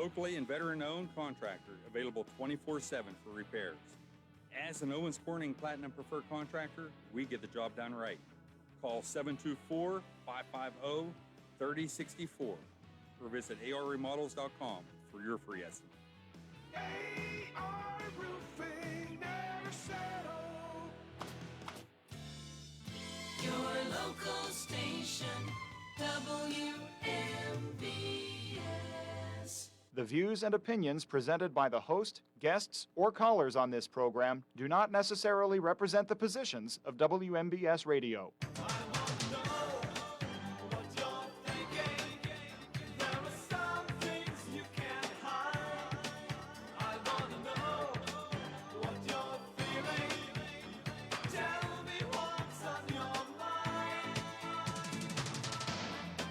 locally and veteran-owned contractor, available 24/7 for repairs. As an Owens Corning Platinum Preferred Contractor, we get the job done right. Call 724-550-3064 or visit arremodels.com for your free estimate. AR Roofing, never settle. Your local station, WMBS. The views and opinions presented by the host, guests, or callers on this program do not necessarily represent the positions of WMBS Radio.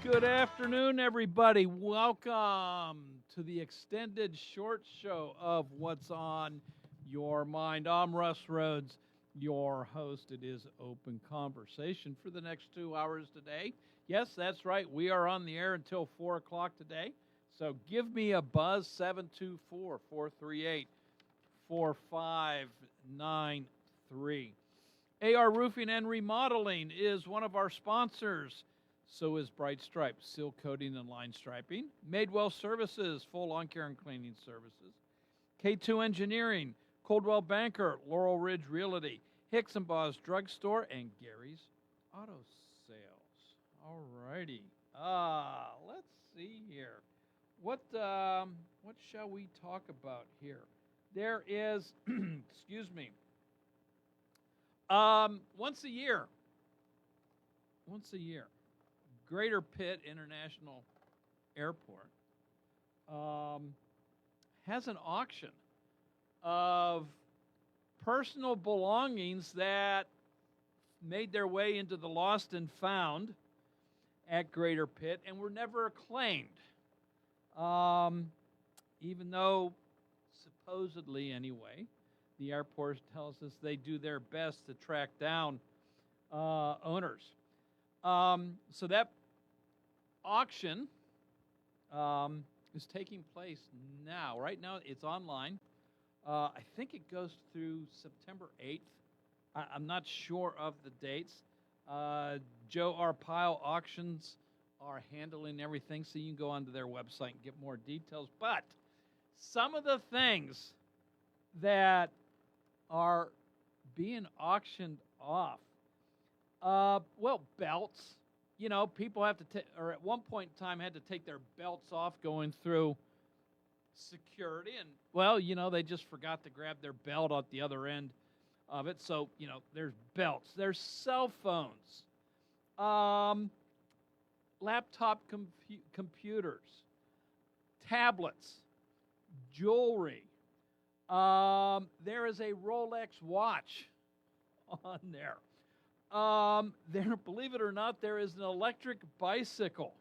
Good afternoon, everybody. Welcome to the extended short show of What's on Your Mind. I'm Russ Rhodes, your host. It is open conversation for the next 2 hours today. Yes, that's right. We are on the air until 4 o'clock today. So give me a buzz, 724-438-4593. AR Roofing and Remodeling is one of our sponsors. So is Bright Stripes, seal coating and line striping. Madewell Services, full lawn care and cleaning services. K2 Engineering, Coldwell Banker, Laurel Ridge Realty, Hicks and Baugh's Drugstore, and Gary's Auto Sales. All righty. Let's see here. What shall we talk about here? There is, excuse me, once a year, Greater Pitt International Airport has an auction of personal belongings that made their way into the lost and found at Greater Pitt and were never claimed. Even though, supposedly anyway, the airport tells us they do their best to track down owners. So that auction is taking place now. Right now, it's online. I think it goes through September 8th. I'm not sure of the dates. Joe Arpaio Auctions are handling everything, so you can go onto their website and get more details. But some of the things that are being auctioned off, belts. You know, people have to or at one point in time had to take their belts off going through security. And, well, you know, they just forgot to grab their belt at the other end of it. So, you know, there's belts. There's cell phones, laptop computers, tablets, jewelry. There is a Rolex watch on there. There, believe it or not, there is an electric bicycle,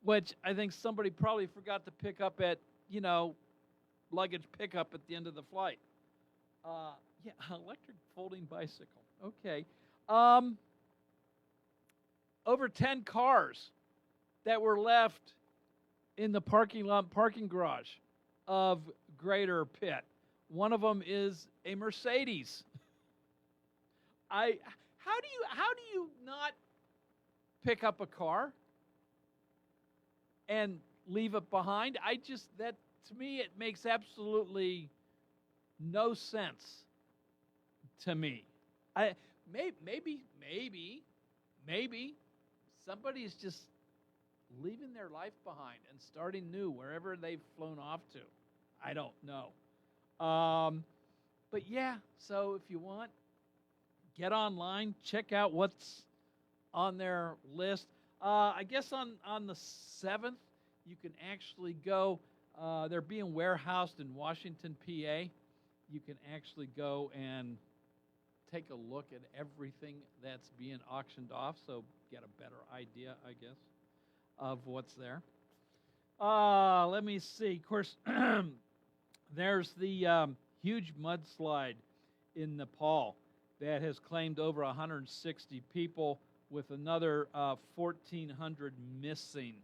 which I think somebody probably forgot to pick up at, you know, luggage pickup at the end of the flight. Electric folding bicycle. Okay. Over 10 cars that were left in the parking garage of Greater Pitt. One of them is a Mercedes. How do you not pick up a car and leave it behind? To me, it makes absolutely no sense to me. Maybe somebody's just leaving their life behind and starting new wherever they've flown off to. I don't know. But yeah, so if you want, get online, check out what's on their list. I guess on the 7th, you can actually go. They're being warehoused in Washington, PA. You can actually go and take a look at everything that's being auctioned off, so get a better idea, I guess, of what's there. Let me see. Of course, there's the huge mudslide in Nepal that has claimed over 160 people with another 1,400 missing.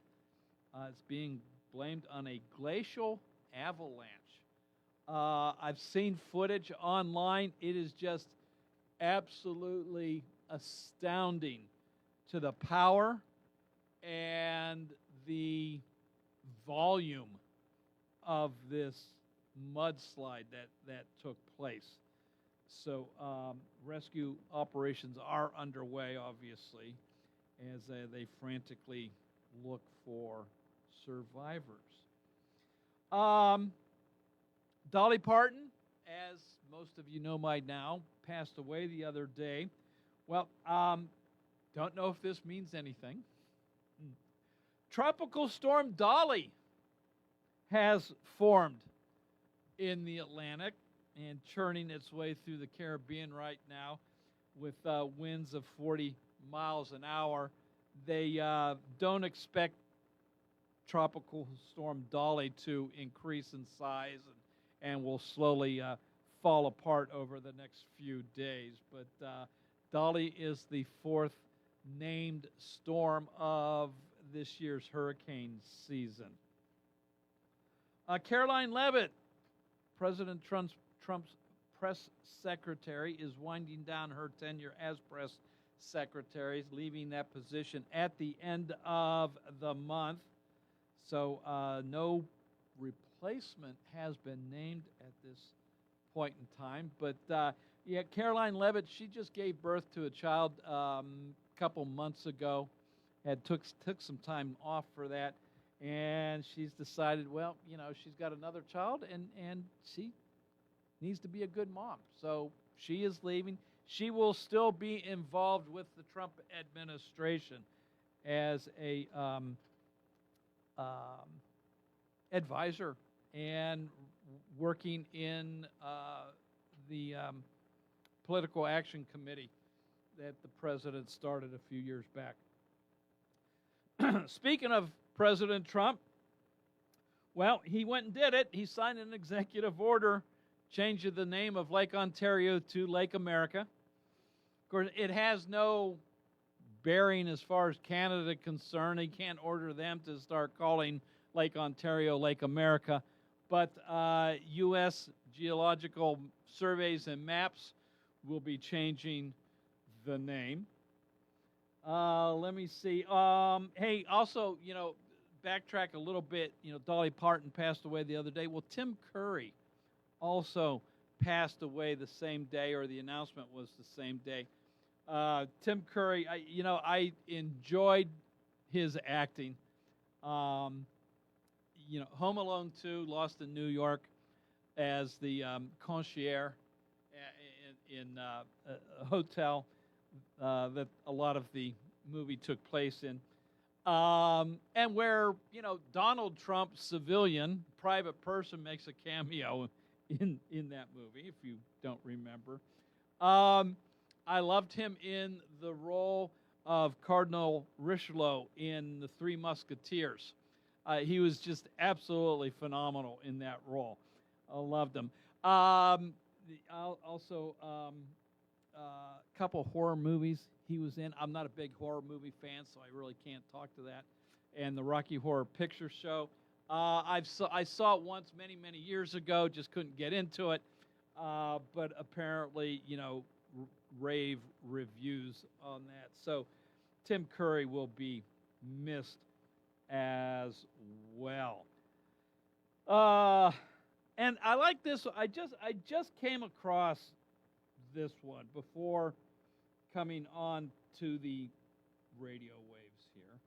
It's being blamed on a glacial avalanche. I've seen footage online. It is just absolutely astounding to the power and the volume of this mudslide that took place. So rescue operations are underway, obviously, as they frantically look for survivors. Dolly Parton, as most of you know by now, passed away the other day. Well, don't know if this means anything. Tropical Storm Dolly has formed in the Atlantic and churning its way through the Caribbean right now with winds of 40 miles an hour. They don't expect Tropical Storm Dolly to increase in size and will slowly fall apart over the next few days. But Dolly is the fourth named storm of this year's hurricane season. Caroline Leavitt, President Trump's press secretary, is winding down her tenure as press secretary, leaving that position at the end of the month. So no replacement has been named at this point in time. But yeah, Caroline Leavitt, she just gave birth to a child a couple months ago. Took some time off for that, and she's decided, well, you know, she's got another child, and she needs to be a good mom. So she is leaving. She will still be involved with the Trump administration as a advisor and working in the political action committee that the president started a few years back. Speaking of President Trump, well, he went and did it. He signed an executive order changing the name of Lake Ontario to Lake America. Of course, it has no bearing as far as Canada is concerned. He can't order them to start calling Lake Ontario Lake America. But U.S. Geological Surveys and Maps will be changing the name. Let me see. Hey, also, you know, backtrack a little bit. You know, Dolly Parton passed away the other day. Well, Tim Curry also passed away the same day, or the announcement was the same day. Tim Curry, I enjoyed his acting. Home Alone 2, Lost in New York, as the concierge in a hotel that a lot of the movie took place in. And where, Donald Trump, civilian, private person, makes a cameo in that movie, if you don't remember. I loved him in the role of Cardinal Richelieu in The Three Musketeers. He was just absolutely phenomenal in that role. I loved him. Also, a couple horror movies he was in. I'm not a big horror movie fan, so I really can't talk to that. And the Rocky Horror Picture Show. I saw it once many, many years ago, just couldn't get into it. But apparently, rave reviews on that. So Tim Curry will be missed as well. And I like this. I just came across this one before coming on to the radio waves here.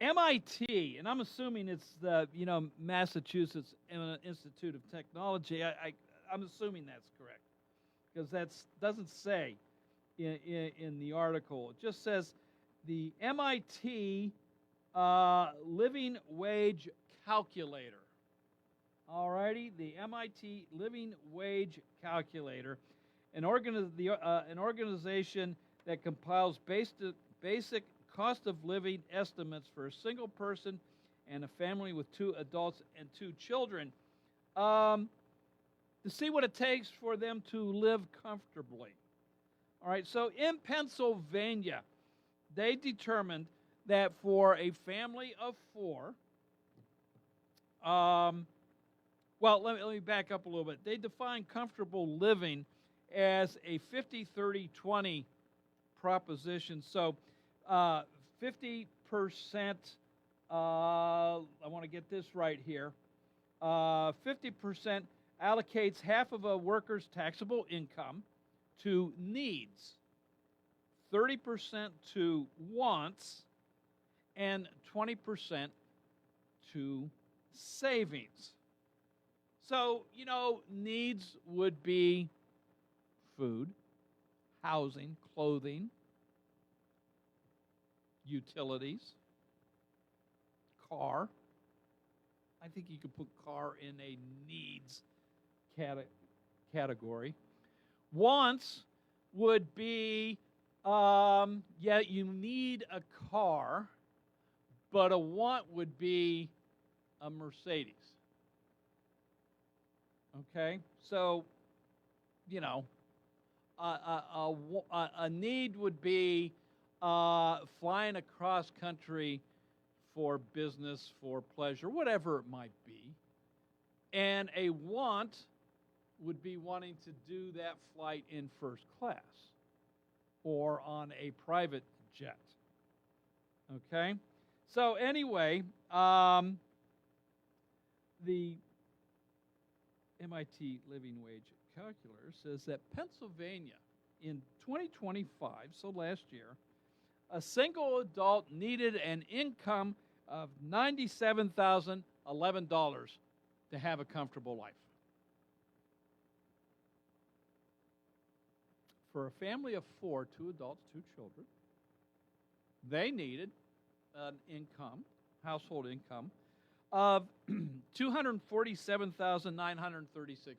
MIT, and I'm assuming it's the Massachusetts Institute of Technology. I'm assuming that's correct, because that doesn't say in the article. It just says the MIT Living Wage Calculator. All righty, the MIT Living Wage Calculator, an organization that compiles basic cost of living estimates for a single person and a family with 2 adults and 2 children, to see what it takes for them to live comfortably. All right, so in Pennsylvania, they determined that for a family of four, well, let me back up a little bit. They define comfortable living as a 50-30-20 proposition. So 50%, I want to get this right here, 50% allocates half of a worker's taxable income to needs, 30% to wants, and 20% to savings. So, needs would be food, housing, clothing, utilities, car. I think you could put car in a needs category. Wants would be, you need a car, but a want would be a Mercedes. Okay? So, a need would be flying across country for business, for pleasure, whatever it might be. And a want would be wanting to do that flight in first class or on a private jet. Okay? So anyway, the MIT Living Wage Calculator says that Pennsylvania in 2025, so last year, a single adult needed an income of $97,011 to have a comfortable life. For a family of four, 2 adults, 2 children, they needed an income, household income, of $247,936.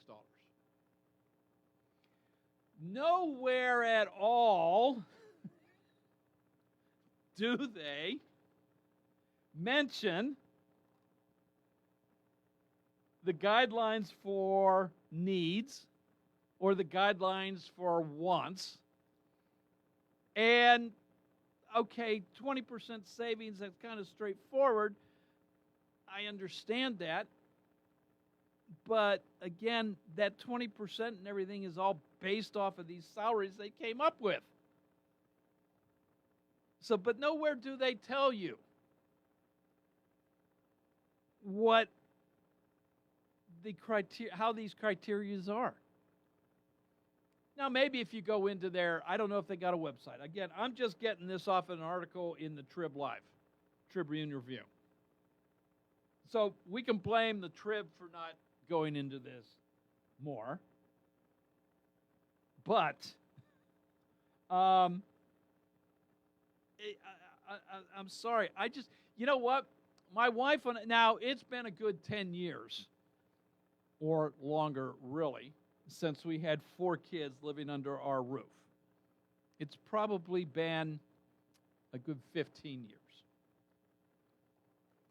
Nowhere at all do they mention the guidelines for needs or the guidelines for wants. And, okay, 20% savings, that's kind of straightforward. I understand that. But, again, that 20% and everything is all based off of these salaries they came up with. So, but nowhere do they tell you what the how these criterias are. Now, maybe if you go into there, I don't know if they got a website. Again, I'm just getting this off an article in the Trib Live, Tribune Review. So we can blame the Trib for not going into this more. But I'm sorry. You know what? My wife, now it's been a good 10 years or longer, really, since we had 4 kids living under our roof. It's probably been a good 15 years.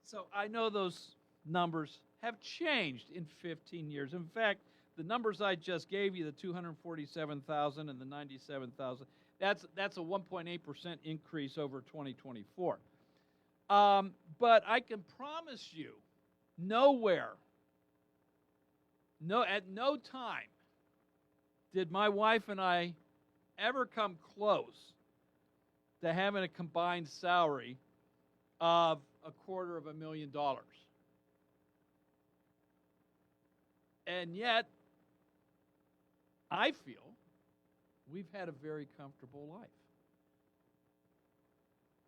So I know those numbers have changed in 15 years. In fact, the numbers I just gave you, the 247,000 and the 97,000, that's a 1.8% increase over 2024. But I can promise you, at no time did my wife and I ever come close to having a combined salary of $250,000. And yet, I feel we've had a very comfortable life.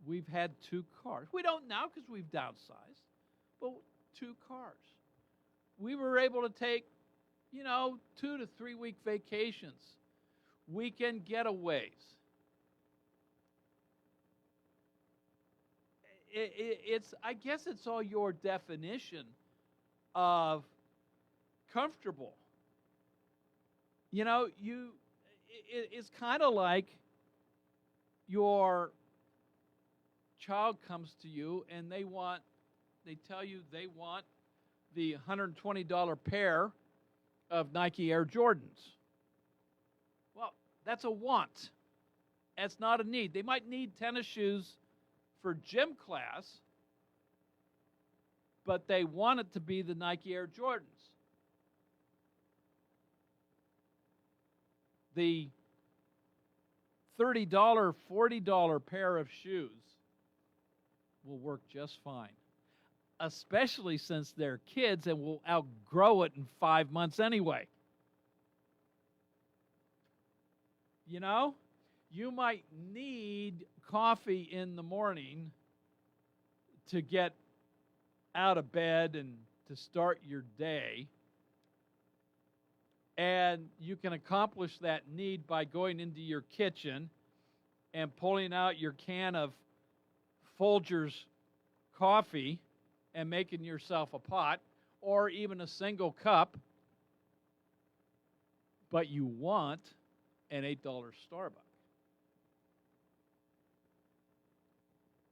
We've had 2 cars. We don't now because we've downsized, but 2 cars. We were able to take, 2 to 3 week vacations, weekend getaways. I guess it's all your definition of comfortable. It's kind of like your child comes to you and they tell you they want the $120 pair of Nike Air Jordans. Well, that's a want. That's not a need. They might need tennis shoes for gym class, but they want it to be the Nike Air Jordans. The $30, $40 pair of shoes will work just fine, especially since they're kids and will outgrow it in 5 months anyway. You know, you might need coffee in the morning to get out of bed and to start your day. And you can accomplish that need by going into your kitchen and pulling out your can of Folgers coffee and making yourself a pot or even a single cup. But you want an $8 Starbucks.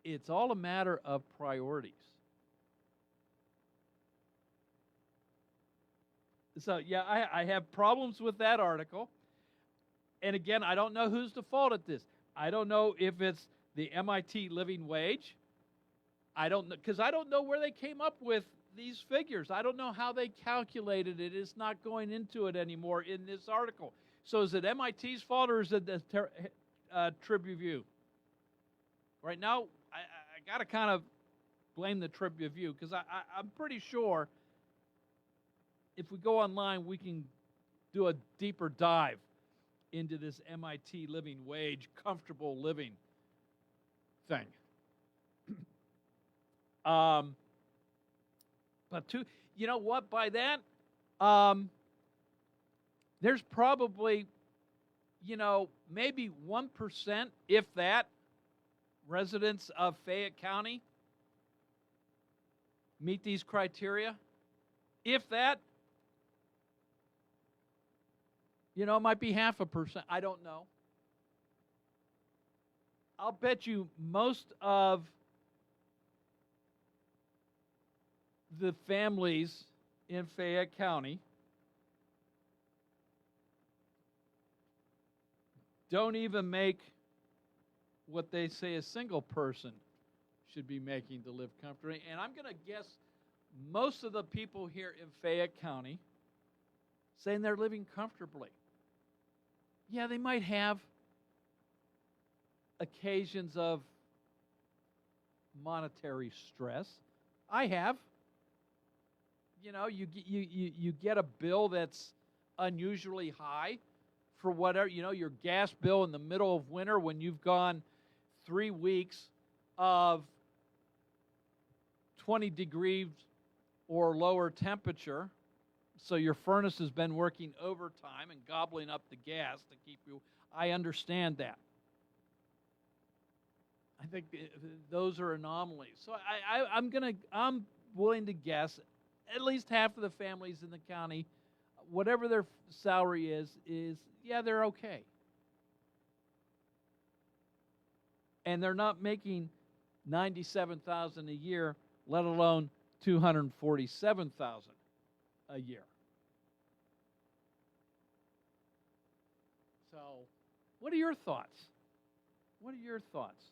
It's all a matter of priorities. So, yeah, I have problems with that article. And again, I don't know who's the fault at this. I don't know if it's the MIT living wage. I don't know, because I don't know where they came up with these figures. I don't know how they calculated it. It's not going into it anymore in this article. So is it MIT's fault or is it the Tribune? Right now, I got to kind of blame the Tribune because I'm pretty sure if we go online, we can do a deeper dive into this MIT living wage, comfortable living thing. But you know what? By that, there's probably, maybe 1%, if that, residents of Fayette County meet these criteria. If that, it might be 0.5%. I don't know. I'll bet you most of the families in Fayette County don't even make what they say a single person should be making to live comfortably. And I'm going to guess most of the people here in Fayette County saying they're living comfortably. Yeah, they might have occasions of monetary stress. I have. You get a bill that's unusually high for whatever, your gas bill in the middle of winter when you've gone 3 weeks of 20 degrees or lower temperature. So your furnace has been working overtime and gobbling up the gas to keep you. I understand that. I think those are anomalies. So I'm willing to guess at least half of the families in the county, whatever their salary is yeah, they're okay. And they're not making $97,000 a year, let alone $247,000 a year. So, what are your thoughts? What are your thoughts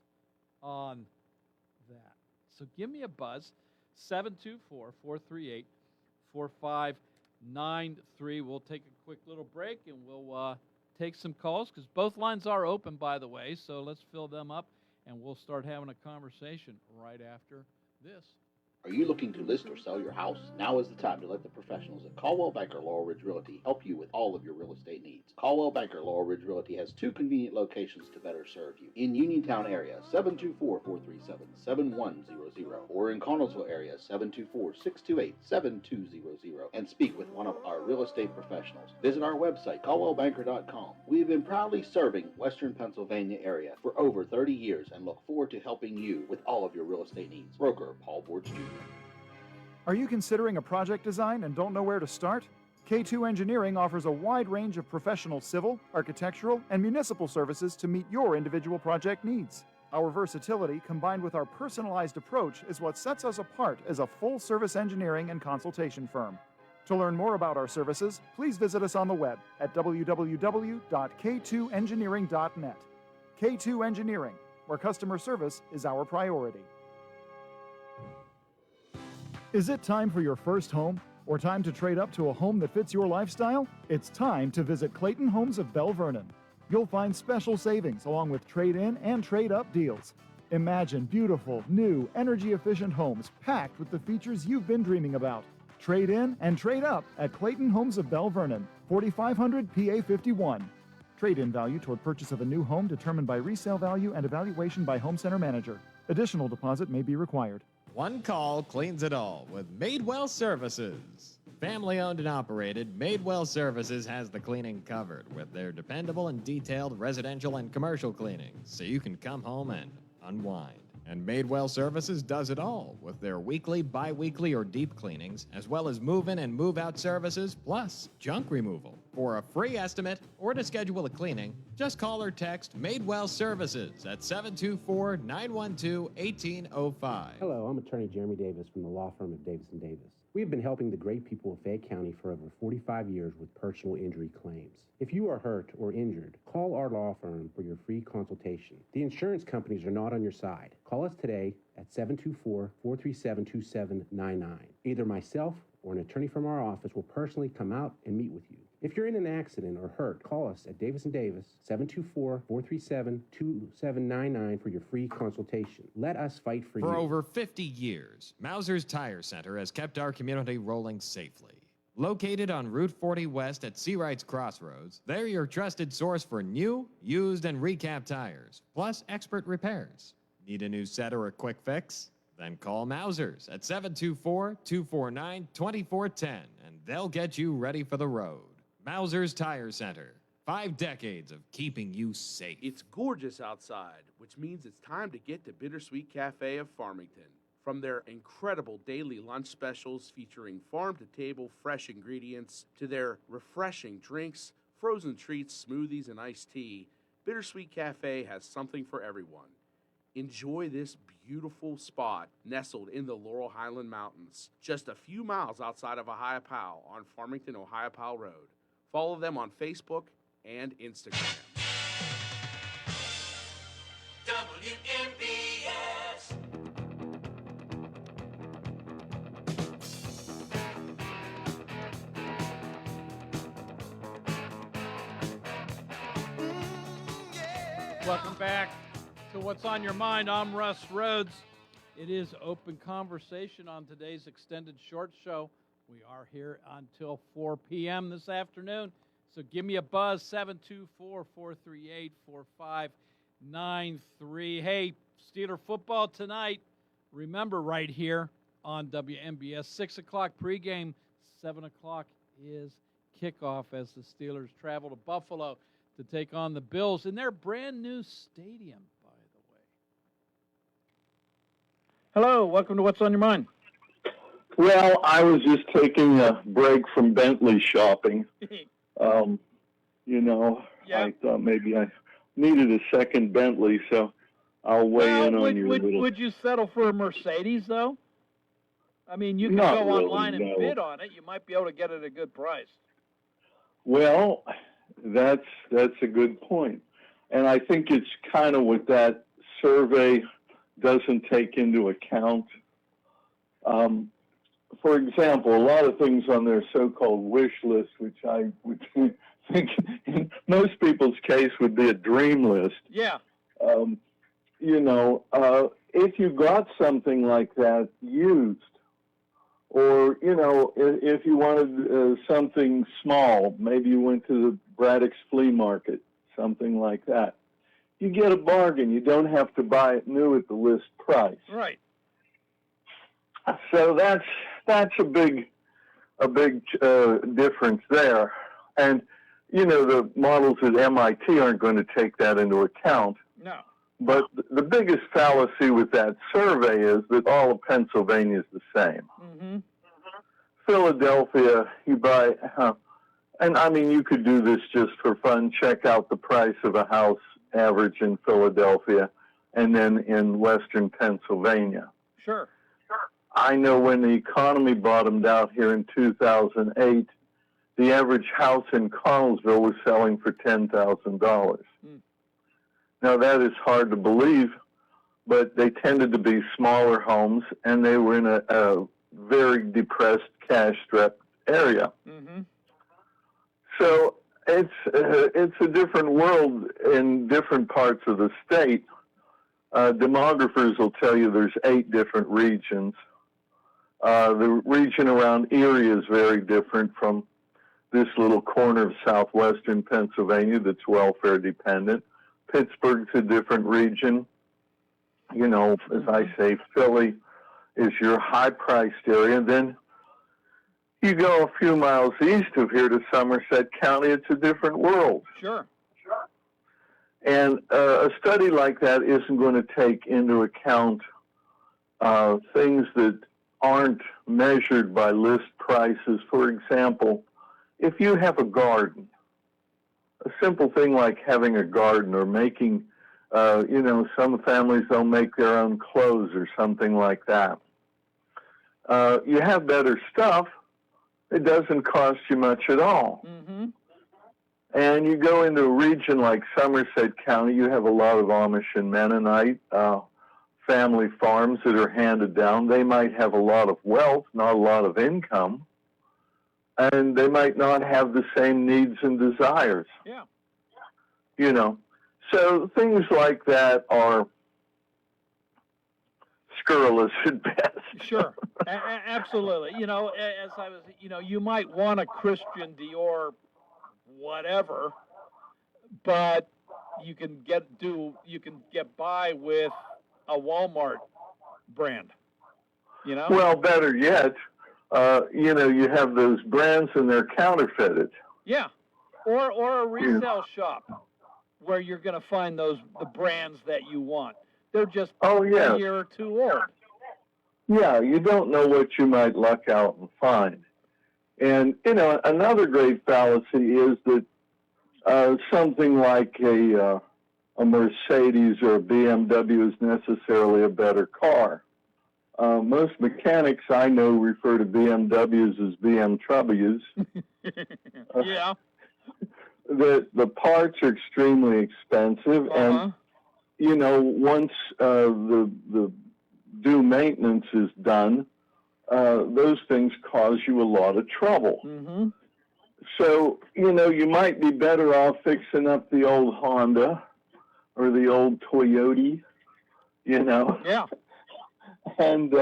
on that? So give me a buzz, 724-438-4593. We'll take a quick little break and we'll take some calls because both lines are open, by the way, so let's fill them up and we'll start having a conversation right after this. Are you looking to list or sell your house? Now is the time to let the professionals at Caldwell Banker Laurel Ridge Realty help you with all of your real estate needs. Caldwell Banker Laurel Ridge Realty has 2 convenient locations to better serve you. In Uniontown area, 724-437-7100, or in Connellsville area, 724-628-7200, and speak with one of our real estate professionals. Visit our website, caldwellbanker.com. We have been proudly serving Western Pennsylvania area for over 30 years and look forward to helping you with all of your real estate needs. Broker Paul Borge Jr. Are you considering a project design and don't know where to start? K2 Engineering offers a wide range of professional civil, architectural, and municipal services to meet your individual project needs. Our versatility, combined with our personalized approach, is what sets us apart as a full-service engineering and consultation firm. To learn more about our services, please visit us on the web at www.k2engineering.net. K2 Engineering, where customer service is our priority. Is it time for your first home? Or time to trade up to a home that fits your lifestyle? It's time to visit Clayton Homes of Bell Vernon. You'll find special savings along with trade-in and trade-up deals. Imagine beautiful, new, energy-efficient homes packed with the features you've been dreaming about. Trade in and trade up at Clayton Homes of Bell Vernon, 4500 PA 51. Trade-in value toward purchase of a new home determined by resale value and evaluation by home center manager. Additional deposit may be required. One call cleans it all with Madewell Services. Family-owned and operated, Madewell Services has the cleaning covered with their dependable and detailed residential and commercial cleaning, so you can come home and unwind. And Madewell Services does it all with their weekly, bi-weekly, or deep cleanings, as well as move-in and move-out services, plus junk removal. For a free estimate or to schedule a cleaning, just call or text Madewell Services at 724-912-1805. Hello, I'm attorney Jeremy Davis from the law firm of Davis & Davis. We've been helping the great people of Fayette County for over 45 years with personal injury claims. If you are hurt or injured, call our law firm for your free consultation. The insurance companies are not on your side. Call us today at 724-437-2799. Either myself or an attorney from our office will personally come out and meet with you. If you're in an accident or hurt, call us at Davis & Davis, 724-437-2799 for your free consultation. Let us fight for you. For over 50 years, Mauser's Tire Center has kept our community rolling safely. Located on Route 40 West at Seawright's Crossroads, they're your trusted source for new, used, and recap tires, plus expert repairs. Need a new set or a quick fix? Then call Mauser's at 724-249-2410, and they'll get you ready for the road. Mauser's Tire Center. 5 decades of keeping you safe. It's gorgeous outside, which means it's time to get to Bittersweet Cafe of Farmington. From their incredible daily lunch specials featuring farm-to-table fresh ingredients to their refreshing drinks, frozen treats, smoothies, and iced tea, Bittersweet Cafe has something for everyone. Enjoy this beautiful spot nestled in the Laurel Highland Mountains, just a few miles outside of Ohiopyle on Farmington, Ohiopyle Road. Follow them on Facebook and Instagram. WMBS. Welcome back to What's on Your Mind. I'm Russ Rhodes. It is open conversation on today's extended short show. We are here until 4 p.m. this afternoon. So give me a buzz, 724-438-4593. Hey, Steeler football tonight. Remember, right here on WMBS, 6 o'clock pregame, 7 o'clock is kickoff as the Steelers travel to Buffalo to take on the Bills in their brand new stadium, by the way. Hello, welcome to What's on Your Mind. Well, I was just taking a break from Bentley shopping. I thought maybe I needed a second Bentley, so I'll weigh in on your little... Would you settle for a Mercedes, though? I mean, you can go online and bid on it. You might be able to get it at a good price. Well, that's a good point. And I think it's kind of what that survey doesn't take into account. For example, a lot of things on their so-called wish list, which I would think in most people's case would be a dream list. Yeah. If you got something like that used, or, if you wanted something small, maybe you went to the Braddock's Flea Market, something like that, you get a bargain. You don't have to buy it new at the list price. Right. So that's a big difference there. And, the models at MIT aren't going to take that into account. No. But the biggest fallacy with that survey is that all of Pennsylvania is the same. Mm-hmm. Philadelphia, you buy, and I mean, you could do this just for fun. Check out the price of a house average in Philadelphia and then in Western Pennsylvania. Sure. I know when the economy bottomed out here in 2008, the average house in Connellsville was selling for $10,000. Now, that is hard to believe, but they tended to be smaller homes, and they were in a very depressed, cash-strapped area. Mm-hmm. So it's a different world in different parts of the state. Demographers will tell you there's 8 different regions. The region around Erie is very different from this little corner of southwestern Pennsylvania that's welfare dependent. Pittsburgh's a different region. You know, as I say, Philly is your high-priced area. Then you go a few miles east of here to Somerset County, it's a different world. Sure. And a study like that isn't going to take into account things that aren't measured by list prices. For example, if you have a garden, a simple thing like having a garden or making, you know, some families don't make their own clothes or something like that. You have better stuff. It doesn't cost you much at all. Mm-hmm. And you go into a region like Somerset County, you have a lot of Amish and Mennonite family farms that are handed down. They might have a lot of wealth, not a lot of income, and they might not have the same needs and desires. Yeah. You know, so things like that are scurrilous at best. Sure, absolutely. You know, as I was, you know, you might want a Christian Dior, whatever, but you can get by with a Walmart brand. You know. Well, better yet, you know, you have those brands and they're counterfeited. Yeah, or a resale shop where you're going to find the brands that you want. They're just a year or 2 old. Yeah, you don't know what you might luck out and find. And, you know, another great fallacy is that something like a Mercedes or a BMW is necessarily a better car. Most mechanics I know refer to BMWs as BMWs. Yeah. The parts are extremely expensive, and you know, once the due maintenance is done, those things cause you a lot of trouble. Mm-hmm. So, you know, you might be better off fixing up the old Honda or the old Toyota, you know. Yeah. And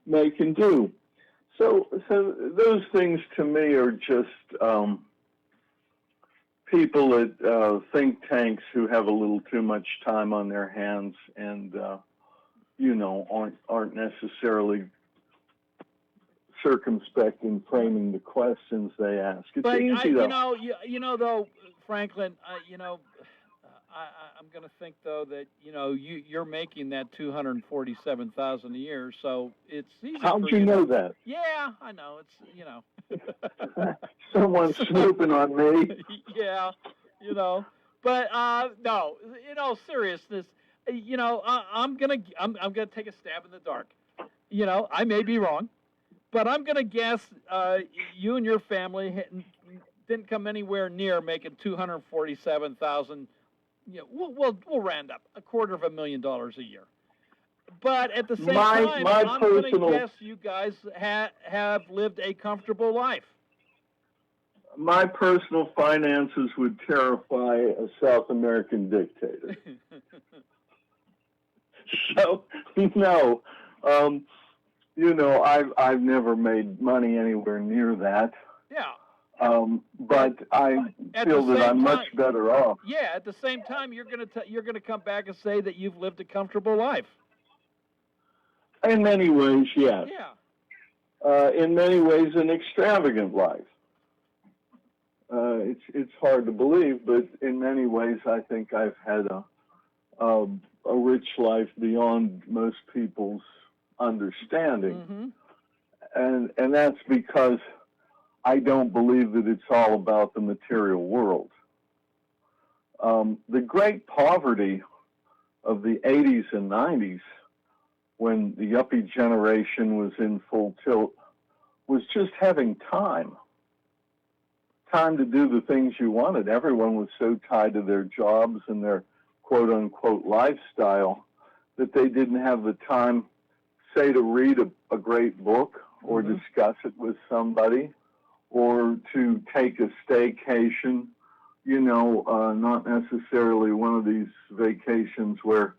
making do. So those things to me are just people at think tanks who have a little too much time on their hands and you know, aren't necessarily circumspect in framing the questions they ask. It's easy, though. You know, though, Franklin, you know, I'm going to think though that you know you're making that $247,000 a year, so it's easy. How'd for you know that? Yeah, I know. It's you know. Someone's snooping on me. Yeah, you know, but no, in all seriousness, you know, I'm gonna take a stab in the dark. You know, I may be wrong, but I'm gonna guess you and your family didn't come anywhere near making $247,000. You know, we'll round up $250,000 a year. But at the same time, I'm going to guess you guys have lived a comfortable life. My personal finances would terrify a South American dictator. So, no, you know, I've never made money anywhere near that. Yeah. But I feel that I'm much better off. Yeah, at the same time, you're gonna come back and say that you've lived a comfortable life. In many ways, yes. Yeah. In many ways, an extravagant life. It's hard to believe, but in many ways, I think I've had a rich life beyond most people's understanding, and that's because I don't believe that it's all about the material world. The great poverty of the 80s and 90s, when the yuppie generation was in full tilt, was just having time to do the things you wanted. Everyone was so tied to their jobs and their quote unquote lifestyle, that they didn't have the time, say, to read a great book or discuss it with somebody, or to take a staycation, not necessarily one of these vacations where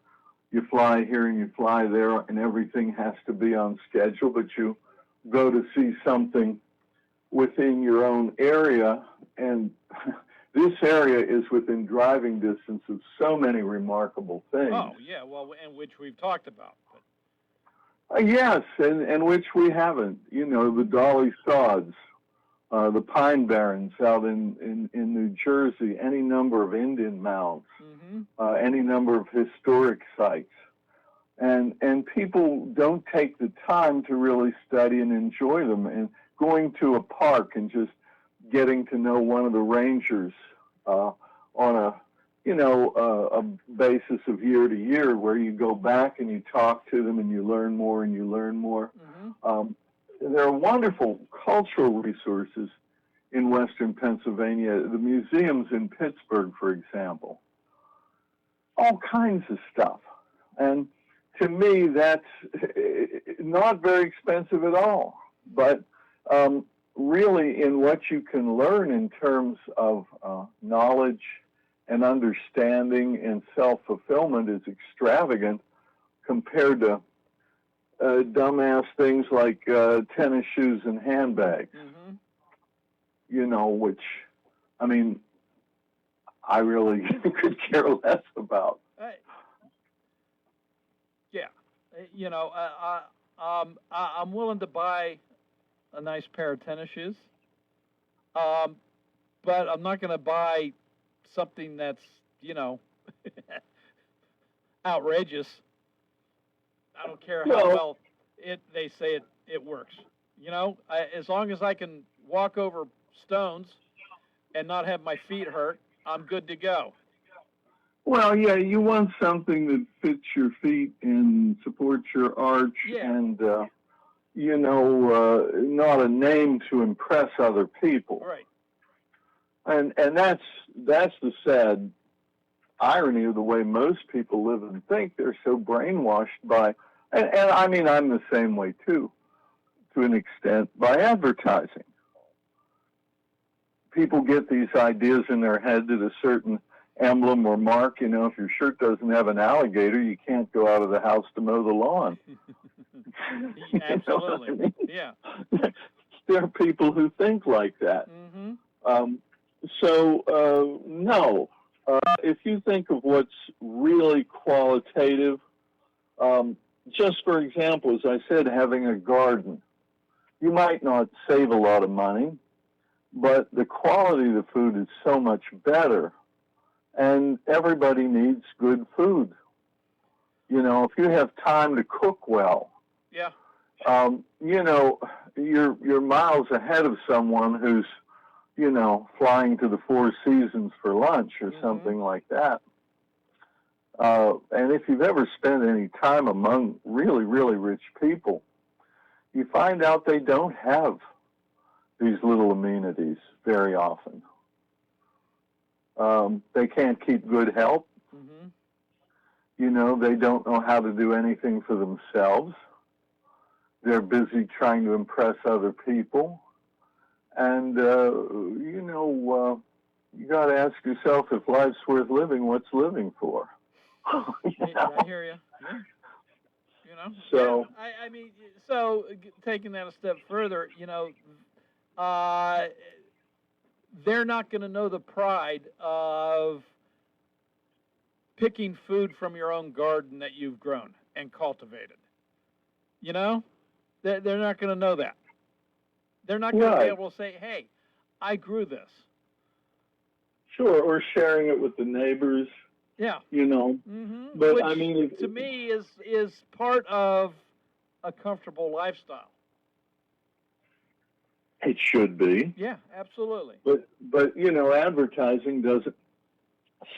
you fly here and you fly there and everything has to be on schedule, but you go to see something within your own area. And this area is within driving distance of so many remarkable things. Oh, yeah, well, and which we've talked about. Yes, and which we haven't. The Dolly Sods, the Pine Barrens out in New Jersey, any number of Indian mounds, any number of historic sites. And people don't take the time to really study and enjoy them. And going to a park and just getting to know one of the rangers on a basis of year to year, where you go back and you talk to them and you learn more and you learn more. There are wonderful cultural resources in Western Pennsylvania. The museums in Pittsburgh, for example, all kinds of stuff. And to me, that's not very expensive at all. But really, in what you can learn in terms of knowledge and understanding and self-fulfillment is extravagant compared to dumbass things like tennis shoes and handbags, which, I mean, I really could care less about. I'm willing to buy a nice pair of tennis shoes, but I'm not going to buy something that's, outrageous. I don't care how well they say it works. As long as I can walk over stones and not have my feet hurt, I'm good to go. Well, yeah, you want something that fits your feet and supports your arch, and not a name to impress other people. Right. And that's the sad irony of the way most people live and think. They're so brainwashed by, and I mean, I'm the same way too, to an extent, by advertising. People get these ideas in their head that a certain emblem or mark, if your shirt doesn't have an alligator, you can't go out of the house to mow the lawn. Absolutely. I mean? Yeah. There are people who think like that. No. If you think of what's really qualitative, just for example, as I said, having a garden, you might not save a lot of money, but the quality of the food is so much better. And everybody needs good food. If you have time to cook well, you're miles ahead of someone who's, flying to the Four Seasons for lunch or something like that. And if you've ever spent any time among really, really rich people, you find out they don't have these little amenities very often. They can't keep good health. They don't know how to do anything for themselves. They're busy trying to impress other people. And, you got to ask yourself, if life's worth living, what's living for? I hear you. Yeah. So, I mean, taking that a step further, they're not going to know the pride of picking food from your own garden that you've grown and cultivated. They're not going to know that. They're not going to be able to say, hey, I grew this. Sure, or sharing it with the neighbors. Yeah. But which, I mean, to me, is part of a comfortable lifestyle. It should be. Yeah, absolutely. But advertising doesn't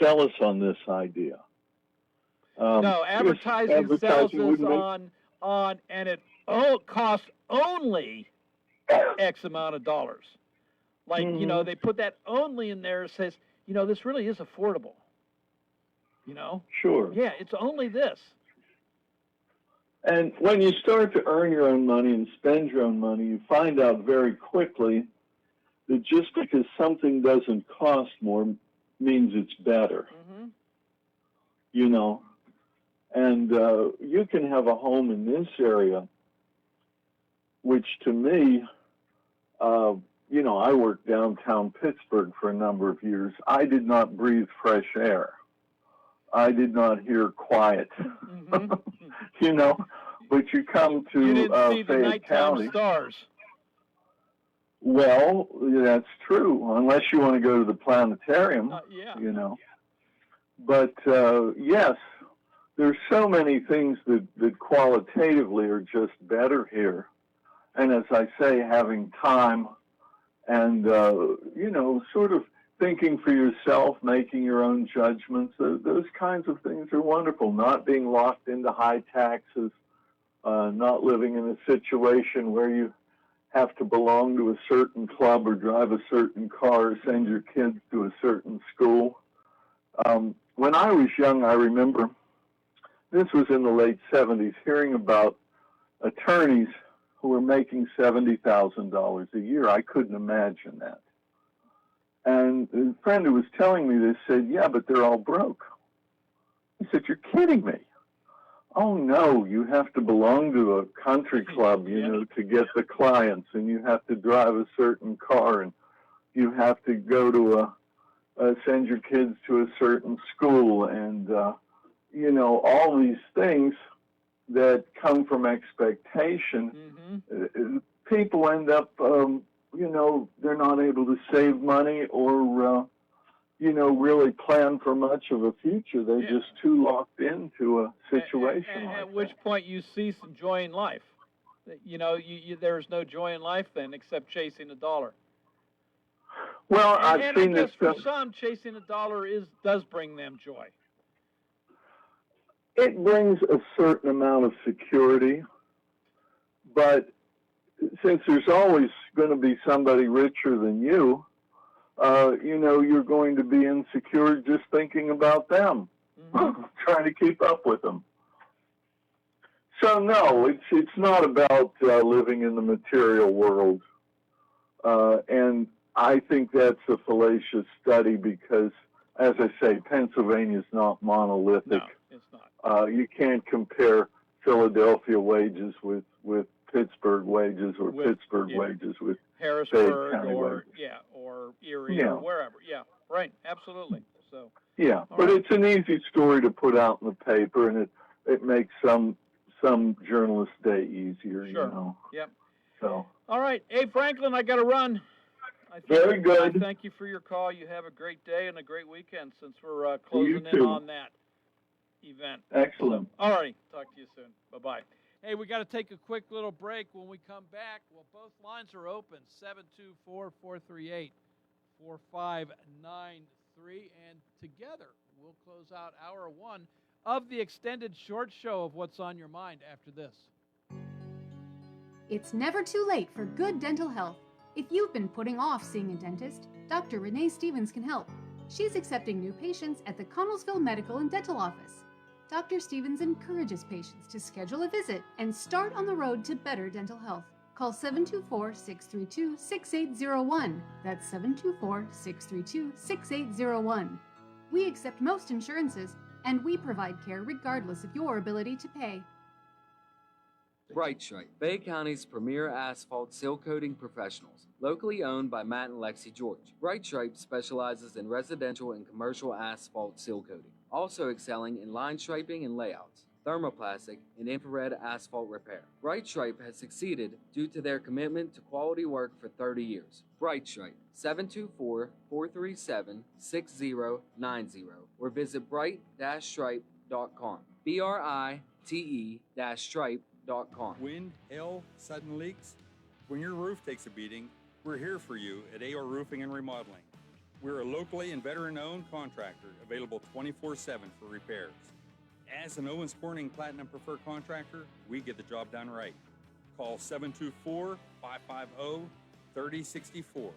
sell us on this idea. No, advertising sells us on, and it costs only X amount of dollars. Like, they put that only in there. It says, this really is affordable. You know? Sure. Yeah, it's only this. And when you start to earn your own money and spend your own money, you find out very quickly that just because something doesn't cost more means it's better. Mm-hmm. You know, and you can have a home in this area, which to me, you know, I worked downtown Pittsburgh for a number of years. I did not breathe fresh air. I did not hear quiet. Mm-hmm. You know, but you come to You didn't see the Fayette nighttime County. stars. Well, that's true, unless you want to go to the planetarium, Yeah. you know. But yes, there's so many things that qualitatively are just better here. And as I say, having time and, you know, sort of thinking for yourself, making your own judgments, those kinds of things are wonderful. Not being locked into high taxes, not living in a situation where you have to belong to a certain club or drive a certain car or send your kids to a certain school. When I was young, I remember, this was in the late 70s, hearing about attorneys who were making $70,000 a year. I couldn't imagine that. And a friend who was telling me this said, yeah, but they're all broke. I said, you're kidding me. Oh, no, you have to belong to a country club, you know, to get the clients, and you have to drive a certain car, and you have to go to send your kids to a certain school, and, you know, all these things that come from expectation. Mm-hmm. People end up, you know, they're not able to save money or, you know, really plan for much of a future. They're just too locked into a situation like at which point you cease enjoying life. You know, there's no joy in life then except chasing a dollar. Well, and I've seen I guess this. for some, chasing a dollar does bring them joy. It brings a certain amount of security, but since there's always going to be somebody richer than you, you know, you're going to be insecure just thinking about them, trying to keep up with them. So no, it's not about living in the material world, and I think that's a fallacious study because, as I say, Pennsylvania's not monolithic. No, it's not. You can't compare Philadelphia wages with Pittsburgh wages or Pittsburgh wages with Harrisburg County or wages. or Erie or wherever. Yeah, right. Absolutely. So. Yeah, but it's an easy story to put out in the paper, and it makes some journalists' day easier. Sure. You know. Yep. So. All right, hey Franklin, I got to run. Very good. I thank you for your call. You have a great day and a great weekend since we're closing in on that event. Excellent. So, all right, talk to you soon. Bye-bye. Hey, we got to take a quick little break. When we come back, well, both lines are open, 724-438-4593, and together we'll close out hour one of the extended short show of What's on Your Mind after this. It's never too late for good dental health. If you've been putting off seeing a dentist, Dr. Renee Stevens can help. She's accepting new patients at the Connellsville Medical and Dental Office. Dr. Stevens encourages patients to schedule a visit and start on the road to better dental health. Call 724-632-6801. That's 724-632-6801. We accept most insurances, and we provide care regardless of your ability to pay. Bright Stripe, Bay County's premier asphalt seal coating professionals, locally owned by Matt and Lexi George. Bright Stripe specializes in residential and commercial asphalt seal coating, also excelling in line striping and layouts, thermoplastic, and infrared asphalt repair. Bright Stripe has succeeded due to their commitment to quality work for 30 years. Bright Stripe, 724-437-6090, or visit bright-stripe.com. BRITE-stripe.com. Wind, hail, sudden leaks? When your roof takes a beating, we're here for you at AR Roofing and Remodeling. We're a locally and veteran-owned contractor available 24/7 for repairs. As an Owens Corning Platinum Preferred Contractor, we get the job done right. Call 724-550-3064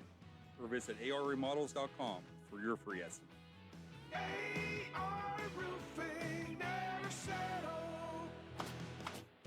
or visit arremodels.com for your free estimate. our roofing never settle.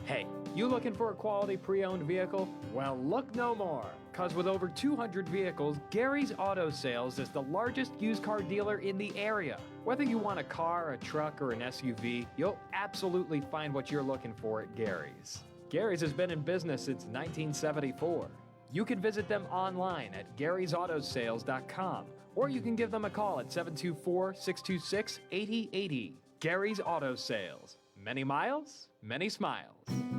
Hey, you looking for a quality pre-owned vehicle? Well, look no more, because with over 200 vehicles, Gary's Auto Sales is the largest used car dealer in the area. Whether you want a car, a truck, or an SUV, you'll absolutely find what you're looking for at Gary's. Gary's has been in business since 1974. You can visit them online at garysautosales.com, or you can give them a call at 724-626-8080. Gary's Auto Sales. Many miles, many smiles.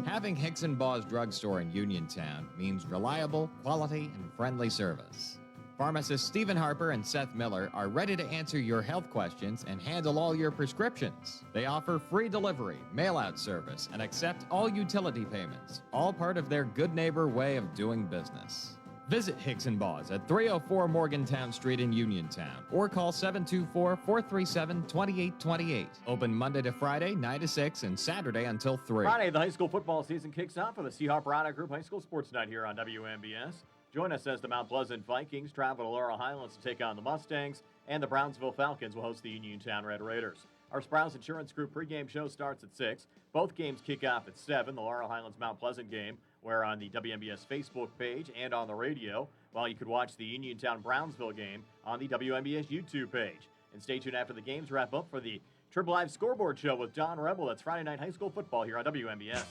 Having Hicks and Baw's Drugstore in Uniontown means reliable, quality, and friendly service. Pharmacists Stephen Harper and Seth Miller are ready to answer your health questions and handle all your prescriptions. They offer free delivery, mail-out service, and accept all utility payments, all part of their good neighbor way of doing business. Visit Hicks and Baw's at 304 Morgantown Street in Uniontown or call 724-437-2828. Open Monday to Friday, 9 to 6, and Saturday until 3. Friday, the high school football season kicks off for the Seahawk Product Group High School Sports Night here on WMBS. Join us as the Mount Pleasant Vikings travel to Laurel Highlands to take on the Mustangs, and the Brownsville Falcons will host the Uniontown Red Raiders. Our Sprouse Insurance Group pregame show starts at 6. Both games kick off at 7. The Laurel Highlands Mount Pleasant game, where on the WMBS Facebook page and on the radio, while you could watch the Uniontown Brownsville game on the WMBS YouTube page. And stay tuned after the games wrap up for the Triple Live Scoreboard Show with Don Rebel. That's Friday night high school football here on WMBS.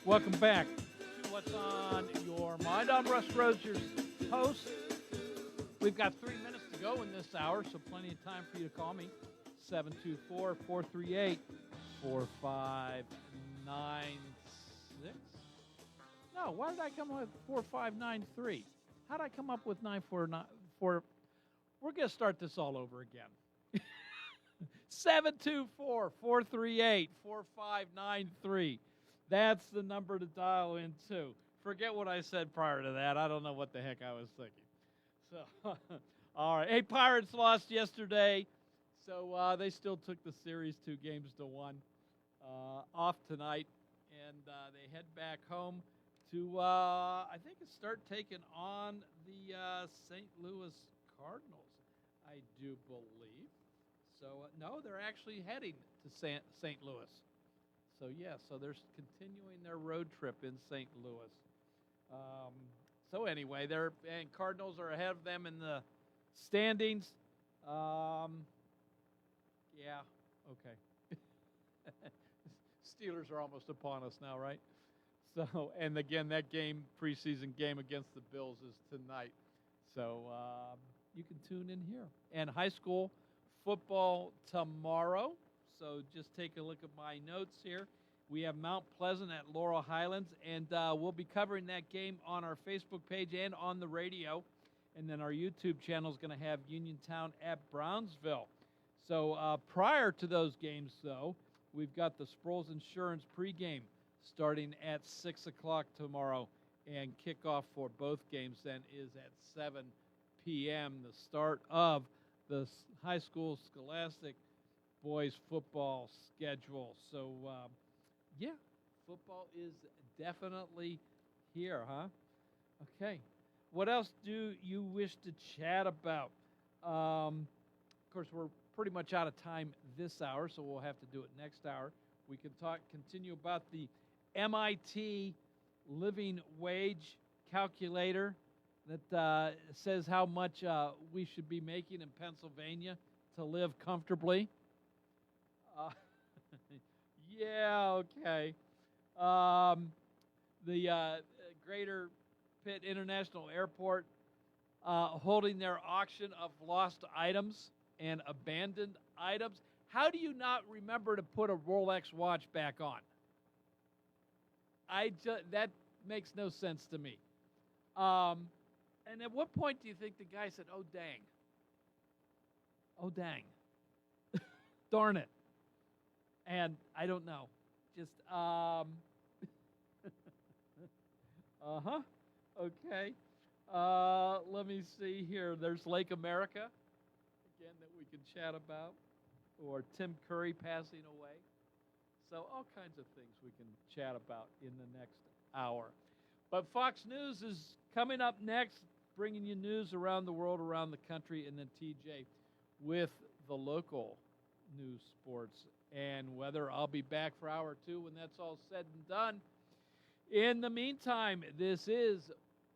Welcome back to What's on Your Mind. I'm Russ, Rhodes, your host. We've got 3 minutes to go in this hour, so plenty of time for you to call me. 724-438-4596. No, why did I come up with 4593? How did I come up with 949? We're going to start this all over again. 724-438-4593. That's the number to dial into. Forget what I said prior to that. I don't know what the heck I was thinking. So, all right. Hey, Pirates lost yesterday, so they still took the series 2-1. Off tonight, and they head back home to, I think, start taking on the St. Louis Cardinals, I do believe. So, no, they're actually heading to St. Louis. So, yeah, so they're continuing their road trip in St. Louis. So, anyway, and Cardinals are ahead of them in the standings. Yeah, okay. Steelers are almost upon us now, right? So, and again, that preseason game against the Bills is tonight. So, you can tune in here. And high school football tomorrow. So just take a look at my notes here. We have Mount Pleasant at Laurel Highlands, and we'll be covering that game on our Facebook page and on the radio. And then our YouTube channel is going to have Uniontown at Brownsville. So prior to those games, though, we've got the Sproles Insurance pregame starting at 6 o'clock tomorrow, and kickoff for both games then is at 7 p.m., the start of the high school scholastic boys football schedule. So, yeah, football is definitely here, huh? Okay. What else do you wish to chat about? Of course, we're pretty much out of time this hour, so we'll have to do it next hour. We can continue about the MIT living wage calculator that says how much we should be making in Pennsylvania to live comfortably. Yeah, okay. The Greater Pitt International Airport holding their auction of lost items and abandoned items. How do you not remember to put a Rolex watch back on? That makes no sense to me. And at what point do you think the guy said, "Oh dang, oh dang, darn it"? And I don't know. Just okay. Let me see here. There's Lake America weekend that we can chat about, or Tim Curry passing away. So all kinds of things we can chat about in the next hour. But Fox News is coming up next, bringing you news around the world, around the country, and then TJ with the local news, sports, and weather. I'll be back for hour 2 when that's all said and done. In the meantime, this is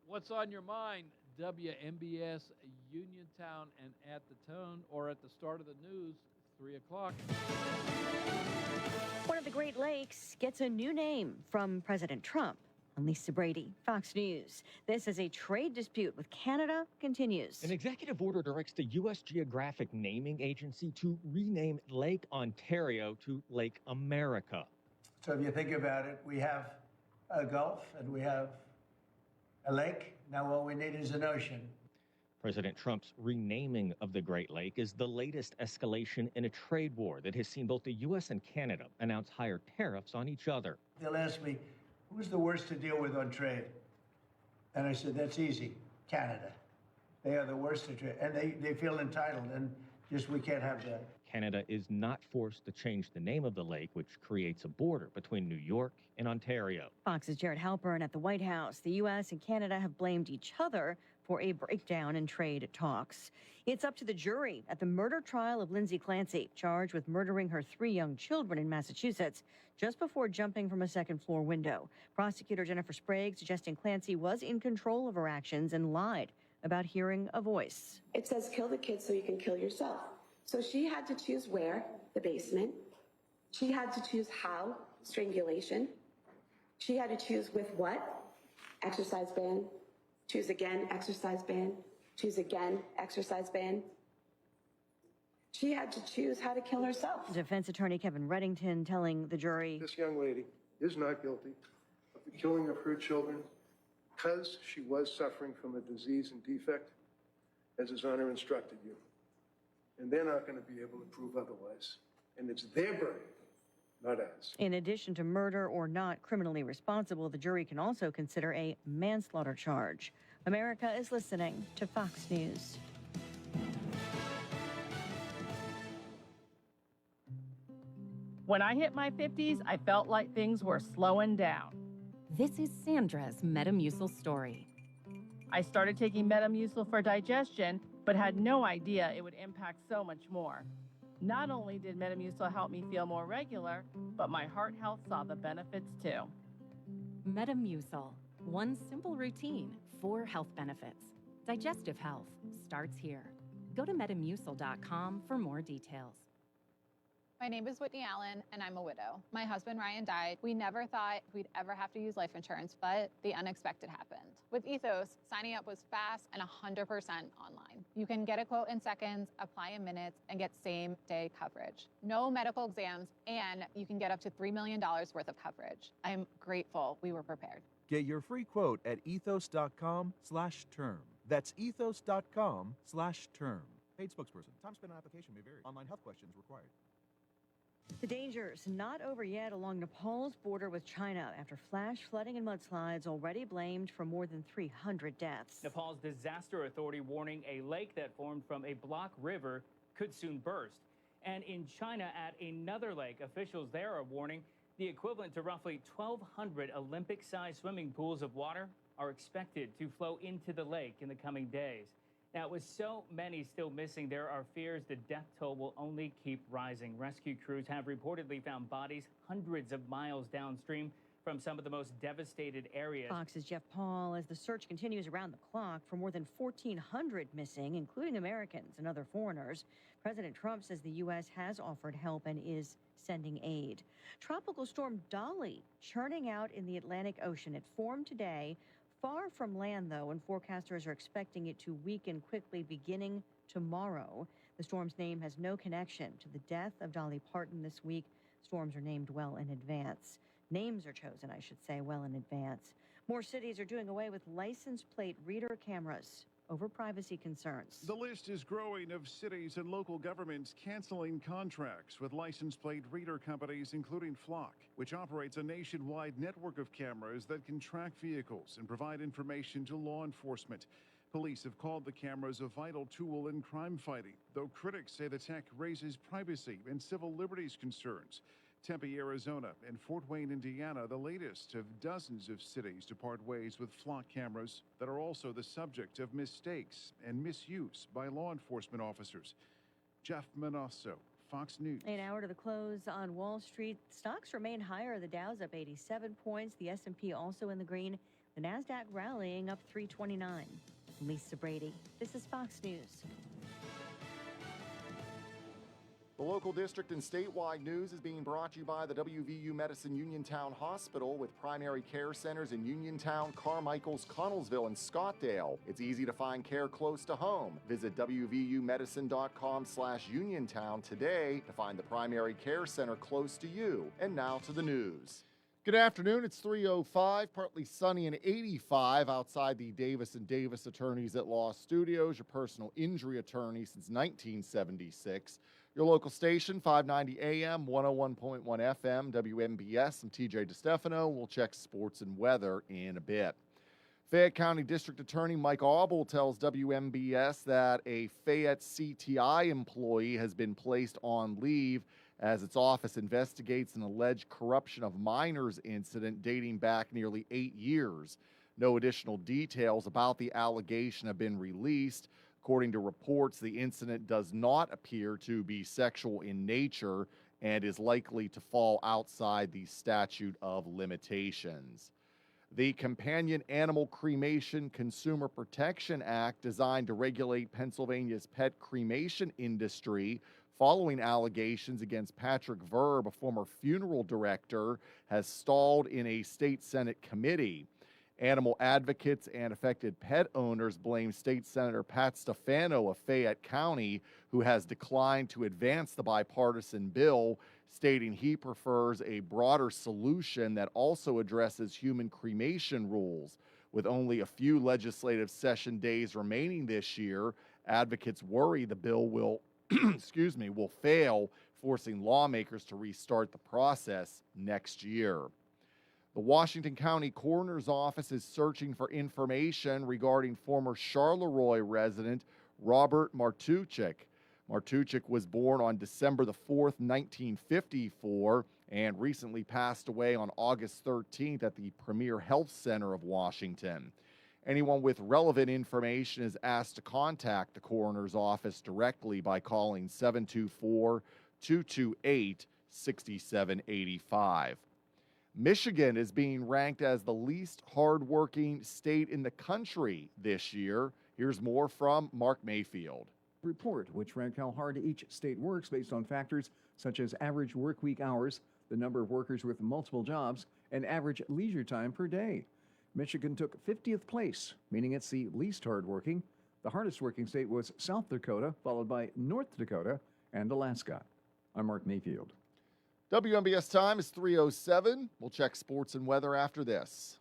What's on Your Mind, WMBS Uniontown and At the Tone, or at the start of the news, 3 o'clock. One of the Great Lakes gets a new name from President Trump. I'm Lisa Brady, Fox News. This is a trade dispute with Canada continues. An executive order directs the U.S. Geographic Naming Agency to rename Lake Ontario to Lake America. So if you think about it, we have a Gulf and we have a lake. Now all we need is an ocean. President Trump's renaming of the Great Lake is the latest escalation in a trade war that has seen both the U.S. and Canada announce higher tariffs on each other. They'll ask me, who's the worst to deal with on trade? And I said, that's easy, Canada. They are the worst to trade. And they feel entitled, and just we can't have that. Canada is not forced to change the name of the lake, which creates a border between New York and Ontario. Fox's Jared Halpern at the White House. The U.S. and Canada have blamed each other for a breakdown in trade talks. It's up to the jury at the murder trial of Lindsay Clancy, charged with murdering her 3 young children in Massachusetts just before jumping from a second-floor window. Prosecutor Jennifer Sprague suggesting Clancy was in control of her actions and lied about hearing a voice. It says kill the kids so you can kill yourself. So she had to choose where, the basement. She had to choose how, strangulation. She had to choose with what, exercise ban. Choose again, exercise ban. Choose again, exercise ban. She had to choose how to kill herself. Defense attorney Kevin Reddington telling the jury, this young lady is not guilty of the killing of her children because she was suffering from a disease and defect, as His Honor instructed you. And they're not going to be able to prove otherwise. And it's their burden, not ours. in addition to murder or not criminally responsible, the jury can also consider a manslaughter charge. America is listening to Fox News. When I hit my 50s, I felt like things were slowing down. This is Sandra's Metamucil story. I started taking Metamucil for digestion, but had no idea it would impact so much more. Not only did Metamucil help me feel more regular, but my heart health saw the benefits too. Metamucil, one simple routine, 4 health benefits. Digestive health starts here. Go to metamucil.com for more details. My name is Whitney Allen, and I'm a widow. My husband, Ryan, died. We never thought we'd ever have to use life insurance, but the unexpected happened. With Ethos, signing up was fast and 100% online. You can get a quote in seconds, apply in minutes, and get same-day coverage. No medical exams, and you can get up to $3 million worth of coverage. I'm grateful we were prepared. Get your free quote at ethos.com/term. That's ethos.com/term. Paid spokesperson. Time spent on application may vary. Online health questions required. The dangers not over yet along Nepal's border with China after flash flooding and mudslides already blamed for more than 300 deaths. Nepal's disaster authority warning a lake that formed from a blocked river could soon burst. And in China, at another lake, officials there are warning the equivalent to roughly 1,200 Olympic-sized swimming pools of water are expected to flow into the lake in the coming days. Now, with so many still missing, there are fears the death toll will only keep rising. Rescue crews have reportedly found bodies hundreds of miles downstream from some of the most devastated areas. Fox's Jeff Paul, as the search continues around the clock for more than 1,400 missing, including Americans and other foreigners. President Trump says the U.S. has offered help and is sending aid. Tropical storm Dolly churning out in the Atlantic Ocean. It formed today. Far from land, though, and forecasters are expecting it to weaken quickly beginning tomorrow. The storm's name has no connection to the death of Dolly Parton this week. Storms are named well in advance. Names are chosen, I should say, well in advance. More cities are doing away with license plate reader cameras over privacy concerns. The list is growing of cities and local governments canceling contracts with license plate reader companies, including Flock, which operates a nationwide network of cameras that can track vehicles and provide information to law enforcement. Police have called the cameras a vital tool in crime fighting, though critics say the tech raises privacy and civil liberties concerns. Tempe, Arizona, and Fort Wayne, Indiana, the latest of dozens of cities to part ways with flock cameras that are also the subject of mistakes and misuse by law enforcement officers. Jeff Manasso, Fox News. An hour to the close on Wall Street. Stocks remain higher. The Dow's up 87 points. The S&P also in the green. The Nasdaq rallying up 329. Lisa Brady. This is Fox News. The local district and statewide news is being brought to you by the WVU Medicine Uniontown Hospital with primary care centers in Uniontown, Carmichaels, Connellsville, and Scottdale. It's easy to find care close to home. Visit WVUmedicine.com/Uniontown today to find the primary care center close to you. And now to the news. Good afternoon. It's 3:05, partly sunny and 85 outside the Davis & Davis Attorneys at Law Studios, your personal injury attorney since 1976. Your local station, 590 AM, 101.1 FM, WMBS. I'm TJ DeStefano. We'll check sports and weather in a bit. Fayette County District Attorney Mike Auble tells WMBS that a Fayette CTI employee has been placed on leave as its office investigates an alleged corruption of minors incident dating back nearly 8 years. No additional details about the allegation have been released. According to reports, the incident does not appear to be sexual in nature and is likely to fall outside the statute of limitations. The Companion Animal Cremation Consumer Protection Act, designed to regulate Pennsylvania's pet cremation industry following allegations against Patrick Verb, a former funeral director, has stalled in a state Senate committee. Animal advocates and affected pet owners blame State Senator Pat Stefano of Fayette County, who has declined to advance the bipartisan bill, stating he prefers a broader solution that also addresses human cremation rules. With only a few legislative session days remaining this year, advocates worry the bill will will fail, forcing lawmakers to restart the process next year. The Washington County Coroner's Office is searching for information regarding former Charleroi resident Robert Martuchik. Martuchik was born on December the 4th, 1954, and recently passed away on August 13th at the Premier Health Center of Washington. Anyone with relevant information is asked to contact the Coroner's Office directly by calling 724-228-6785. Michigan is being ranked as the least hardworking state in the country this year. Here's more from Mark Mayfield. Report, which ranked how hard each state works based on factors such as average work week hours, the number of workers with multiple jobs, and average leisure time per day. Michigan took 50th place, meaning it's the least hardworking. The hardest working state was South Dakota, followed by North Dakota and Alaska. I'm Mark Mayfield. WMBS time is 3:07. We'll check sports and weather after this.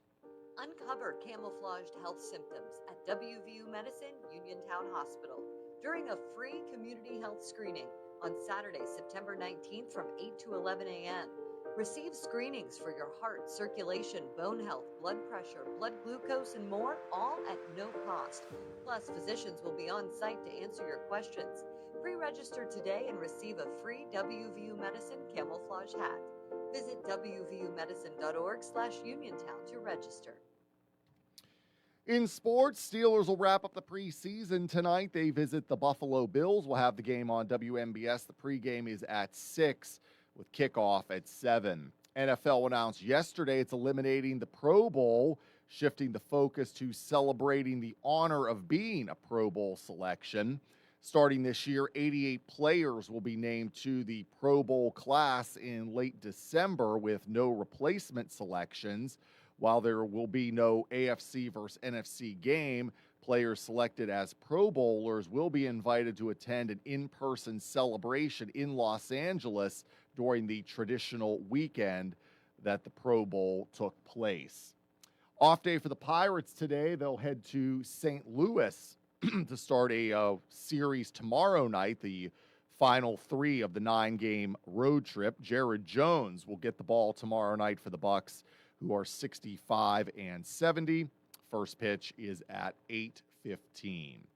Uncover camouflaged health symptoms at WVU Medicine Uniontown Hospital during a free community health screening on Saturday, September 19th from 8 to 11 a.m. Receive screenings for your heart, circulation, bone health, blood pressure, blood glucose, and more, all at no cost. Plus, physicians will be on site to answer your questions. Pre-register today and receive a free WVU Medicine camouflage hat. Visit wvumedicine.org/Uniontown to register. In sports, Steelers will wrap up the preseason tonight. They visit the Buffalo Bills. We'll have the game on WMBS. The pregame is at 6 with kickoff at 7. NFL announced yesterday it's eliminating the Pro Bowl, shifting the focus to celebrating the honor of being a Pro Bowl selection. Starting this year, 88 players will be named to the Pro Bowl class in late December with no replacement selections. While there will be no AFC versus NFC game, players selected as Pro Bowlers will be invited to attend an in-person celebration in Los Angeles during the traditional weekend that the Pro Bowl took place. Off day for the Pirates today. They'll head to St. Louis to start a series tomorrow night, the final 3 of the 9-game road trip. Jared Jones will get the ball tomorrow night for the Bucks, who are 65-70. First pitch is at 15.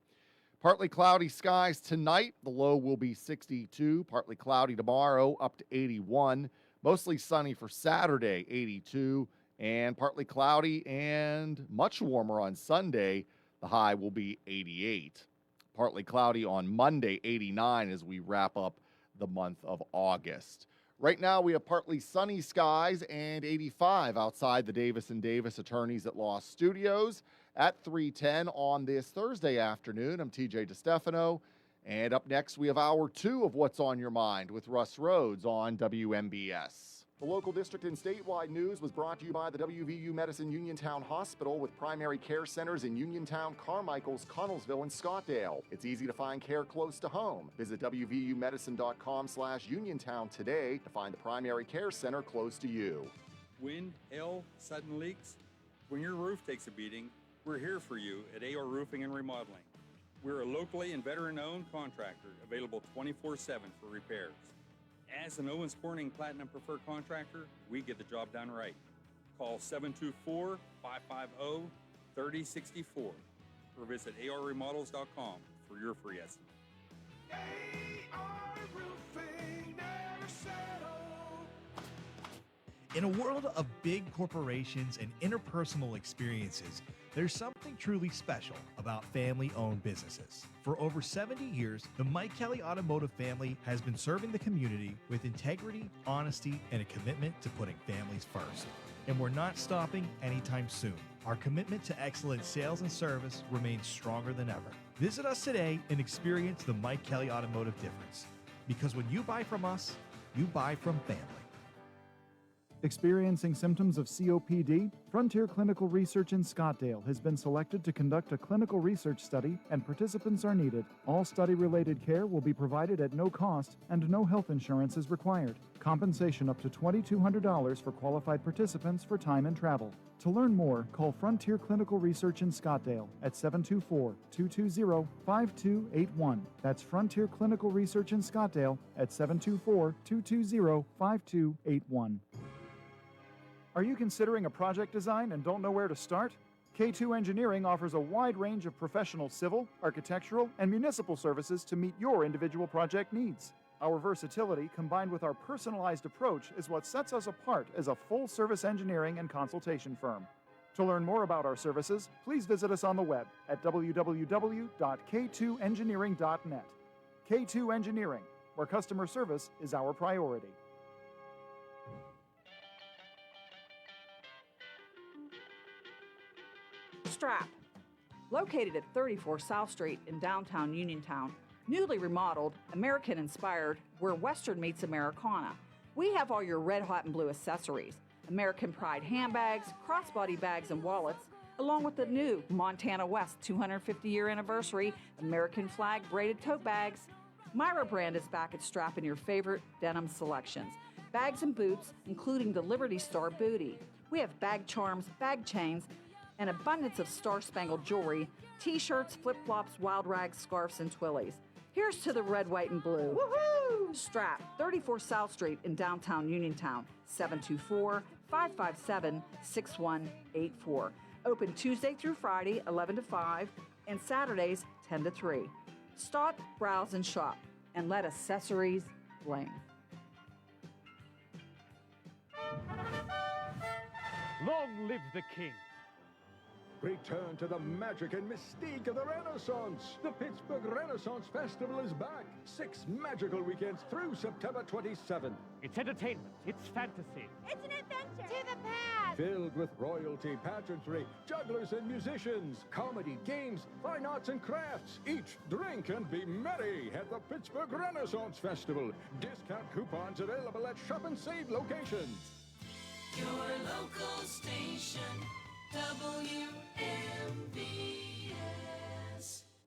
Partly cloudy skies tonight. The low will be 62. Partly cloudy tomorrow, up to 81. Mostly sunny for Saturday, 82. And partly cloudy and much warmer on Sunday. The high will be 88. Partly cloudy on Monday, 89, as we wrap up the month of August. Right now, we have partly sunny skies and 85 outside the Davis & Davis Attorneys at Law Studios at 3:10 on this Thursday afternoon. I'm TJ DeStefano, and up next, we have Hour 2 of What's on Your Mind with Russ Rhodes on WMBS. The local district and statewide news was brought to you by the WVU Medicine Uniontown Hospital with primary care centers in Uniontown, Carmichaels, Connellsville, and Scottdale. It's easy to find care close to home. Visit WVUmedicine.com/Uniontown today to find the primary care center close to you. Wind, hail, sudden leaks. When your roof takes a beating, we're here for you at AR Roofing and Remodeling. We're a locally and veteran-owned contractor available 24/7 for repairs. As an Owens Corning Platinum Preferred Contractor, we get the job done right. Call 724-550-3064 or visit arremodels.com for your free estimate. AR Roofing, never settle. In a world of big corporations and interpersonal experiences, there's something truly special about family-owned businesses. For over 70 years, the Mike Kelly Automotive family has been serving the community with integrity, honesty, and a commitment to putting families first. And we're not stopping anytime soon. Our commitment to excellent sales and service remains stronger than ever. Visit us today and experience the Mike Kelly Automotive difference. Because when you buy from us, you buy from family. Experiencing symptoms of COPD? Frontier Clinical Research in Scottdale has been selected to conduct a clinical research study, and participants are needed. All study-related care will be provided at no cost, and no health insurance is required. Compensation up to $2,200 for qualified participants for time and travel. To learn more, call Frontier Clinical Research in Scottdale at 724-220-5281. That's Frontier Clinical Research in Scottdale at 724-220-5281. Are you considering a project design and don't know where to start? K2 Engineering offers a wide range of professional civil, architectural, and municipal services to meet your individual project needs. Our versatility, combined with our personalized approach, is what sets us apart as a full-service engineering and consultation firm. To learn more about our services, please visit us on the web at www.k2engineering.net. K2 Engineering, where customer service is our priority. Strap. Located at 34 South Street in downtown Uniontown, newly remodeled, American-inspired, where Western meets Americana. We have all your red, hot, and blue accessories, American Pride handbags, crossbody bags, and wallets, along with the new Montana West 250-year anniversary American flag braided tote bags. Myra brand is back at Strap in your favorite denim selections, bags and boots, including the Liberty Star bootie. We have bag charms, bag chains, an abundance of star-spangled jewelry, t-shirts, flip-flops, wild rags, scarves, and twillies. Here's to the red, white, and blue. Woohoo! Strap, 34 South Street in downtown Uniontown, 724-557-6184. Open Tuesday through Friday, 11 to 5, and Saturdays, 10 to 3. Stop, browse, and shop, and let accessories bling. Long live the king! Return to the magic and mystique of the Renaissance. The Pittsburgh Renaissance Festival is back. 6 magical weekends through September 27th. It's entertainment. It's fantasy. It's an adventure. To the past. Filled with royalty, pageantry, jugglers and musicians, comedy, games, fine arts and crafts. Eat, drink, and be merry at the Pittsburgh Renaissance Festival. Discount coupons available at Shop and Save locations. Your local station, WMBS.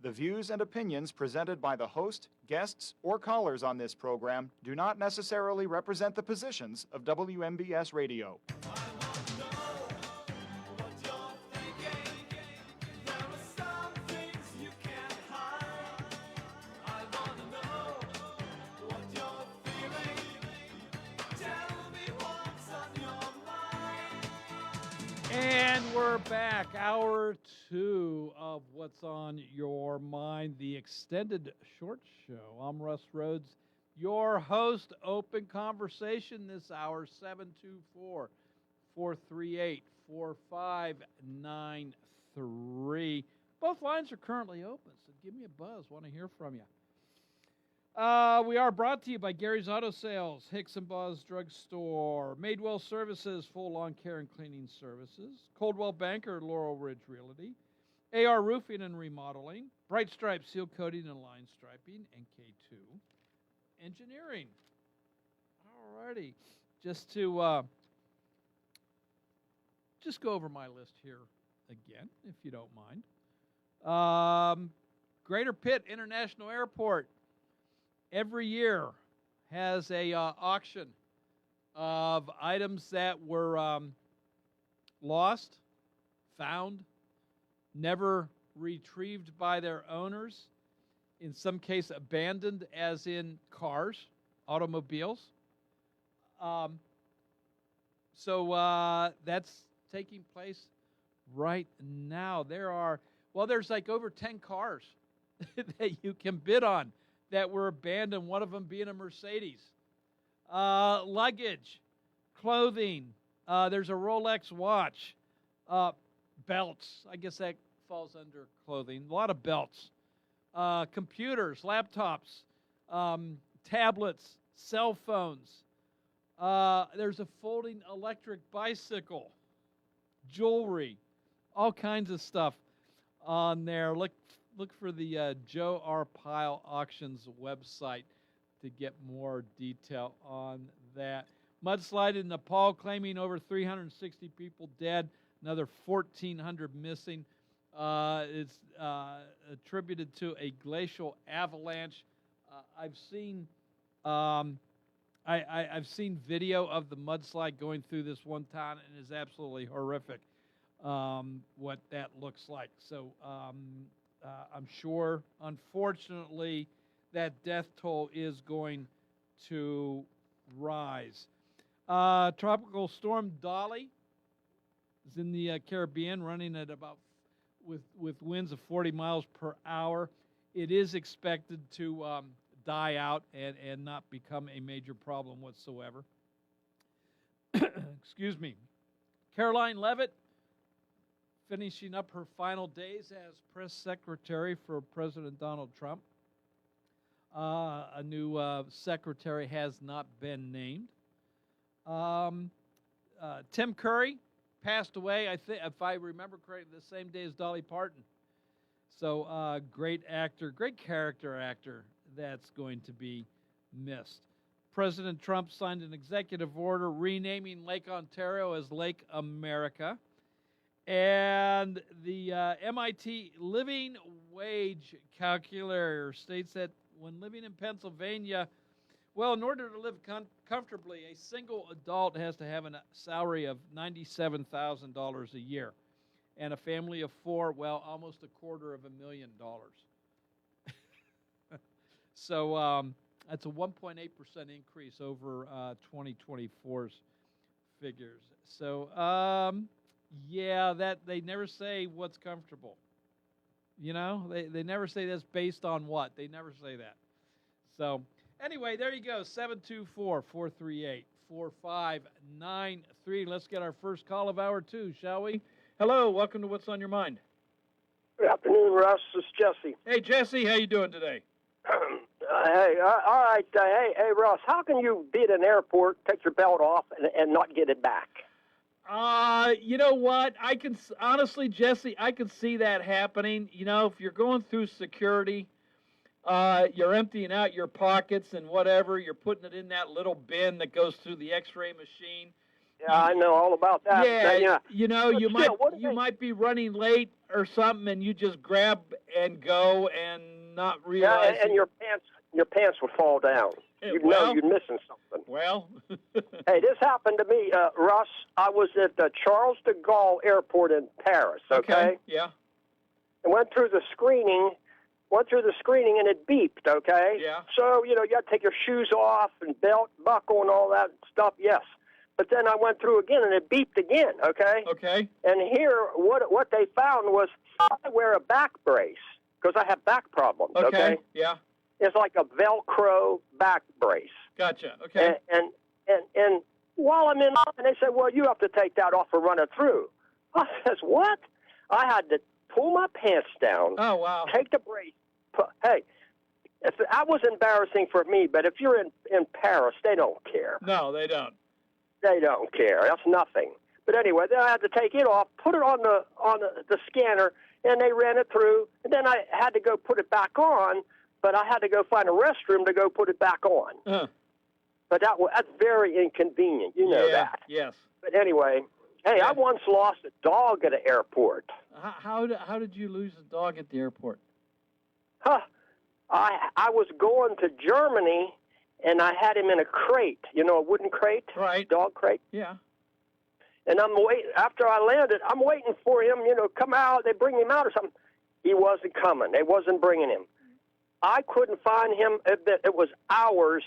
The views and opinions presented by the host, guests, or callers on this program do not necessarily represent the positions of WMBS Radio. And we're back. Hour 2 of What's on Your Mind, the extended short show. I'm Russ Rhodes, your host. Open conversation this hour, 724-438-4593. Both lines are currently open, so give me a buzz. Want to hear from you. We are brought to you by Gary's Auto Sales, Hicks and Baugh's Drug Store, Madewell Services, full lawn care and cleaning services, Coldwell Banker, Laurel Ridge Realty, AR Roofing and Remodeling, Bright Stripe Seal Coating and Line Striping, and K2 Engineering. Alrighty, just to just go over my list here again, if you don't mind. Greater Pitt International Airport every year has a auction of items that were lost, found, never retrieved by their owners, in some case abandoned, as in cars, automobiles. So that's taking place right now. There's like over 10 cars that you can bid on that were abandoned, one of them being a Mercedes. Luggage, clothing, there's a Rolex watch, belts, I guess that falls under clothing, a lot of belts, computers, laptops, tablets, cell phones. There's a folding electric bicycle, jewelry, all kinds of stuff on there. Look for the Joe R. Pyle Auctions website to get more detail on that. Mudslide in Nepal claiming over 360 people dead, another 1,400 missing. It's attributed to a glacial avalanche. I've seen I've seen video of the mudslide going through this one town, and it's absolutely horrific what that looks like. So I'm sure, unfortunately, that death toll is going to rise. Tropical storm Dolly is in the Caribbean, running at about with winds of 40 miles per hour. It is expected to die out and not become a major problem whatsoever. Excuse me. Caroline Leavitt, finishing up her final days as press secretary for President Donald Trump. A new secretary has not been named. Tim Curry passed away, I think, if I remember correctly, the same day as Dolly Parton. So great actor, great character actor that's going to be missed. President Trump signed an executive order renaming Lake Ontario as Lake America. And the MIT Living Wage Calculator states that when living in Pennsylvania, well, in order to live comfortably, a single adult has to have a salary of $97,000 a year. And a family of 4, well, almost $250,000. So that's a 1.8% increase over 2024's figures. So, yeah, that they never say what's comfortable. You know, they never say that's based on what. They never say that. So, anyway, there you go, 724-438-4593. Let's get our first call of hour 2, shall we? Hello, welcome to What's on Your Mind. Good afternoon, Russ. This is Jesse. Hey, Jesse, how you doing today? Hey, all right. Hey, Russ, how can you be at an airport, take your belt off, and not get it back? You know what? I can, honestly, Jesse, I can see that happening. You know, if you're going through security, you're emptying out your pockets and whatever, you're putting it in that little bin that goes through the x-ray machine. Yeah, I know all about that. Yeah, you know, you might be running late or something, and you just grab and go and not realize. Yeah, and your pants would fall down. You know you're missing something. Well, hey, this happened to me, Russ. I was at the Charles de Gaulle Airport in Paris. Okay. Yeah. And went through the screening, and it beeped. Okay. Yeah. So you got to take your shoes off and belt buckle and all that stuff. Yes. But then I went through again, and it beeped again. Okay. Okay. And here, what they found was I wear a back brace because I have back problems. Okay. Yeah. It's like a Velcro back brace. Gotcha. Okay. And while I'm in line, they said, well, you have to take that off and run it through. I says, what? I had to pull my pants down. Oh, wow. Take the brace. Hey, that was embarrassing for me, but if you're in Paris, they don't care. No, they don't. They don't care. That's nothing. But anyway, then I had to take it off, put it on the scanner, and they ran it through. And then I had to go put it back on, but I had to go find a restroom to go put it back on. But that's very inconvenient. You know that. Yes. But anyway, hey, I once lost a dog at an airport. How did you lose a dog at the airport? I was going to Germany, and I had him in a crate. You know, a wooden crate? Right. Dog crate? Yeah. And I'm waiting. After I landed, I'm waiting for him, come out. They bring him out or something. He wasn't coming. They wasn't bringing him. I couldn't find him. It was hours.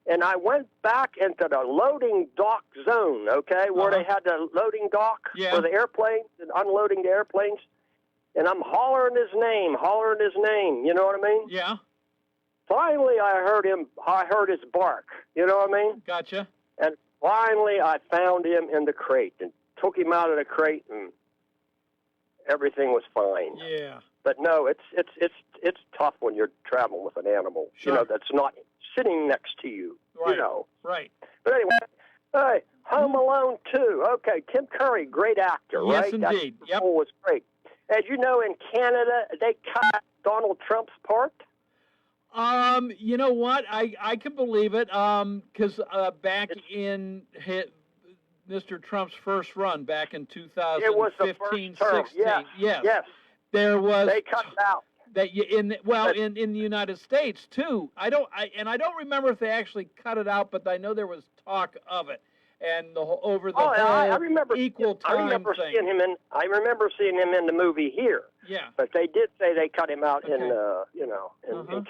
And I went back into the loading dock zone, okay, where they had the loading dock for the airplanes and unloading the airplanes. And I'm hollering his name, you know what I mean? Yeah. Finally, I heard his bark, you know what I mean? Gotcha. And finally, I found him in the crate and took him out of the crate, and everything was fine. Yeah. But no, it's tough when you're traveling with an animal, Sure. That's not sitting next to you, Right. Right. But anyway, hey, Home Alone 2. Okay, Tim Curry, great actor, Yes, right? indeed. That role was great. As you know, in Canada, they cut Donald Trump's part. You know what? I can believe it. Because back in Mr. Trump's first run back in 2015, It was the first term. 16. Yes. There was They cut it out. that you in the United States too. I don't remember if they actually cut it out, but I know there was talk of it, and over the whole I remember equal time I remember thing. seeing him in. I remember seeing him in the movie here. Yeah. But they did say they cut him out in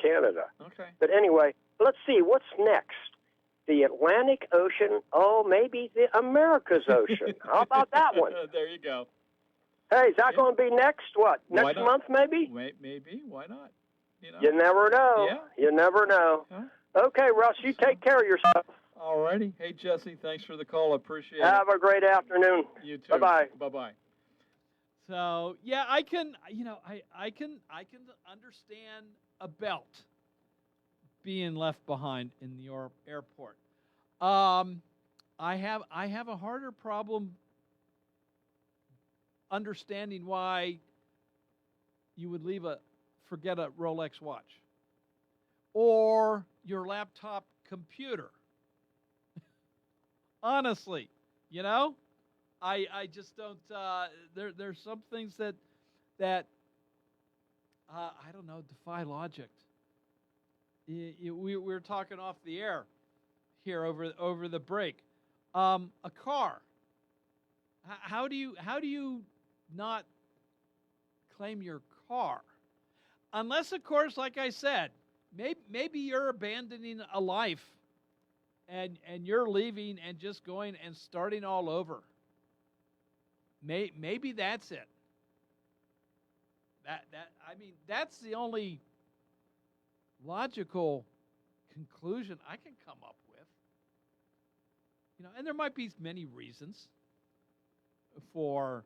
Canada. Okay. But anyway, let's see what's next. The Atlantic Ocean. Oh, maybe the America's Ocean. How about that one? There you go. Hey, is that going to be next? What, Why next not? month maybe? Maybe. Why not? You never know. Yeah. You never know. Okay, Russ, you take care of yourself. All righty. Hey, Jesse, thanks for the call. I appreciate it. Have a great afternoon. You too. Bye-bye. Bye-bye. So yeah, I can understand a belt being left behind in the airport. I have a harder problem understanding why you would forget a Rolex watch or your laptop computer. Honestly, I just don't. There's some things that I don't know, defy logic. We were talking off the air here over the break. A car. How do you not claim your car? Unless, of course, like I said, maybe you're abandoning a life and you're leaving and just going and starting all over. Maybe that's it. That's the only logical conclusion I can come up with. And there might be many reasons for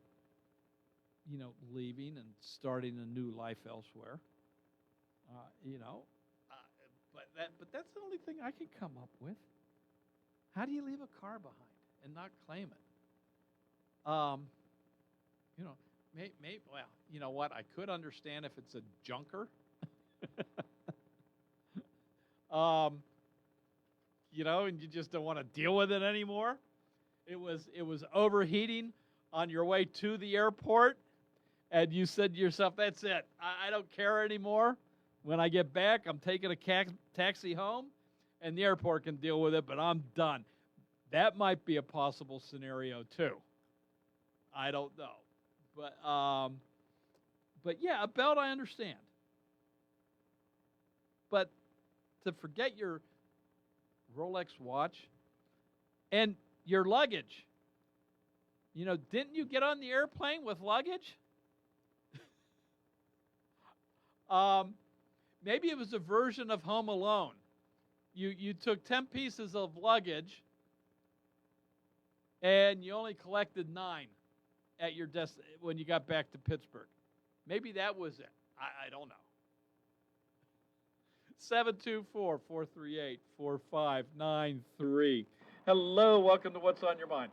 leaving and starting a new life elsewhere. But that's the only thing I can come up with. How do you leave a car behind and not claim it? Well, you know what? I could understand if it's a junker. And you just don't want to deal with it anymore. It was overheating on your way to the airport, and you said to yourself, "That's it. I don't care anymore. When I get back, I'm taking a taxi home, and the airport can deal with it, but I'm done." That might be a possible scenario too. I don't know, but yeah, a belt I understand. But to forget your Rolex watch and your luggage. Didn't you get on the airplane with luggage? Maybe it was a version of Home Alone. You took 10 pieces of luggage and you only collected 9 at your desk when you got back to Pittsburgh. Maybe that was it. I don't know. 724-438-4593. Hello, welcome to What's on Your Mind.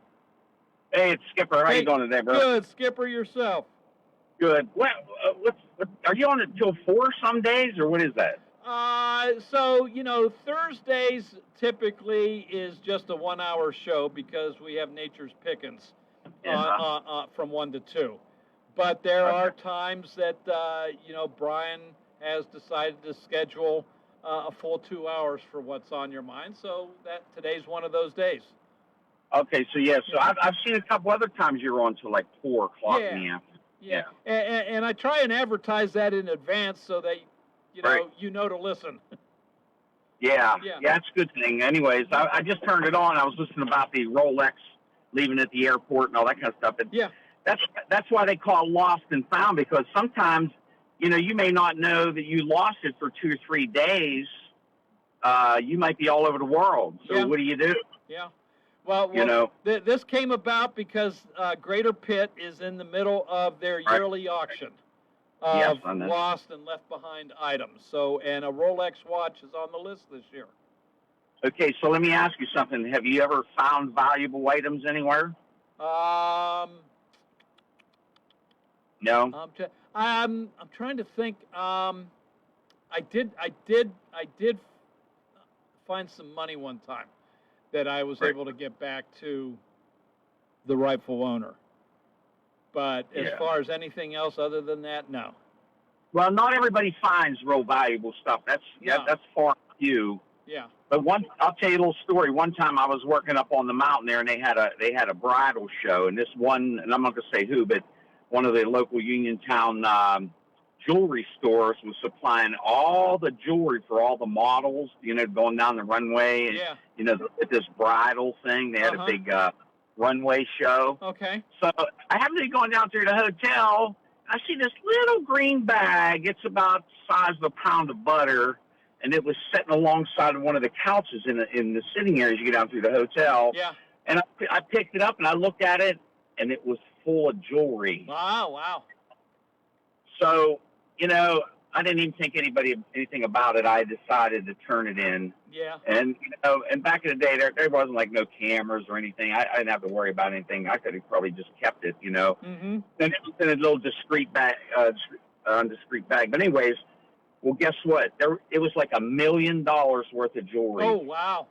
Hey, it's Skipper. How you doing today, bro? Good, Skipper, yourself. Good. What, are you on until 4 some days, or what is that? So, Thursdays typically is just a 1-hour show because we have Nature's Pickens from 1 to 2. But there are times that, Brian has decided to schedule a full 2 hours for What's on Your Mind. So that today's one of those days. Okay, so so I've seen a couple other times you're on till like 4 o'clock in the afternoon. Yeah. And I try and advertise that in advance so that, you know to listen. Yeah, that's a good thing. Anyways, I just turned it on. I was listening about the Rolex leaving at the airport and all that kind of stuff. And that's why they call it lost and found, because sometimes, you may not know that you lost it for 2 or 3 days. You might be all over the world. So what do you do? Yeah. Well, this came about because Greater Pitt is in the middle of their yearly auction of lost and left behind items. So, and a Rolex watch is on the list this year. Okay, so let me ask you something. Have you ever found valuable items anywhere? No. I'm trying to think. I did find some money one time that I was able to get back to the rightful owner. But as far as anything else other than that, no. Well, not everybody finds real valuable stuff. That's far few. Yeah. But I'll tell you a little story. One time I was working up on the mountain there, and they had a bridal show, and this one, and I'm not gonna say who, but one of the local Uniontown jewelry stores was supplying all the jewelry for all the models, going down the runway. And, at this bridal thing, they had a big runway show. Okay. So I happened to be going down to the hotel. I see this little green bag. It's about the size of a pound of butter, and it was sitting alongside of one of the couches in the sitting area as you get down through the hotel. Yeah. And I picked it up and I looked at it, and it was full of jewelry. Wow. So, I didn't even think anything about it. I decided to turn it in. Yeah. And, and back in the day, there wasn't like no cameras or anything. I didn't have to worry about anything. I could have probably just kept it, Mm-hmm. And it was in a little discreet bag, undiscreet bag. But anyways, well, guess what? It was like $1 million worth of jewelry. Oh, wow.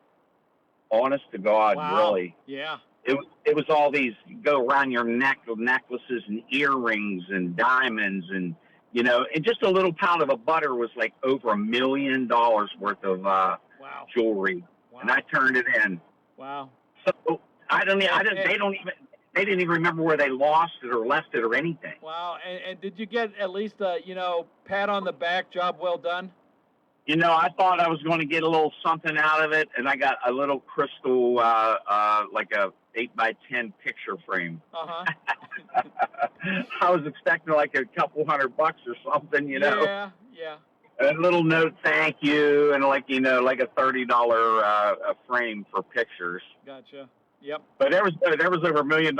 Honest to God, really. Yeah. It was all these go around your neck of necklaces and earrings and diamonds and, and just a little pound of a butter was like over $1 million worth of jewelry. Wow. And I turned it in. Wow. So they didn't even remember where they lost it or left it or anything. Wow. And did you get at least a, pat on the back, job well done? I thought I was going to get a little something out of it, and I got a little crystal, like a 8x10 picture frame. I was expecting like a couple $100 or something, Yeah. A little note, thank you, and like a $30 a frame for pictures. Gotcha. Yep. But there was over $1 million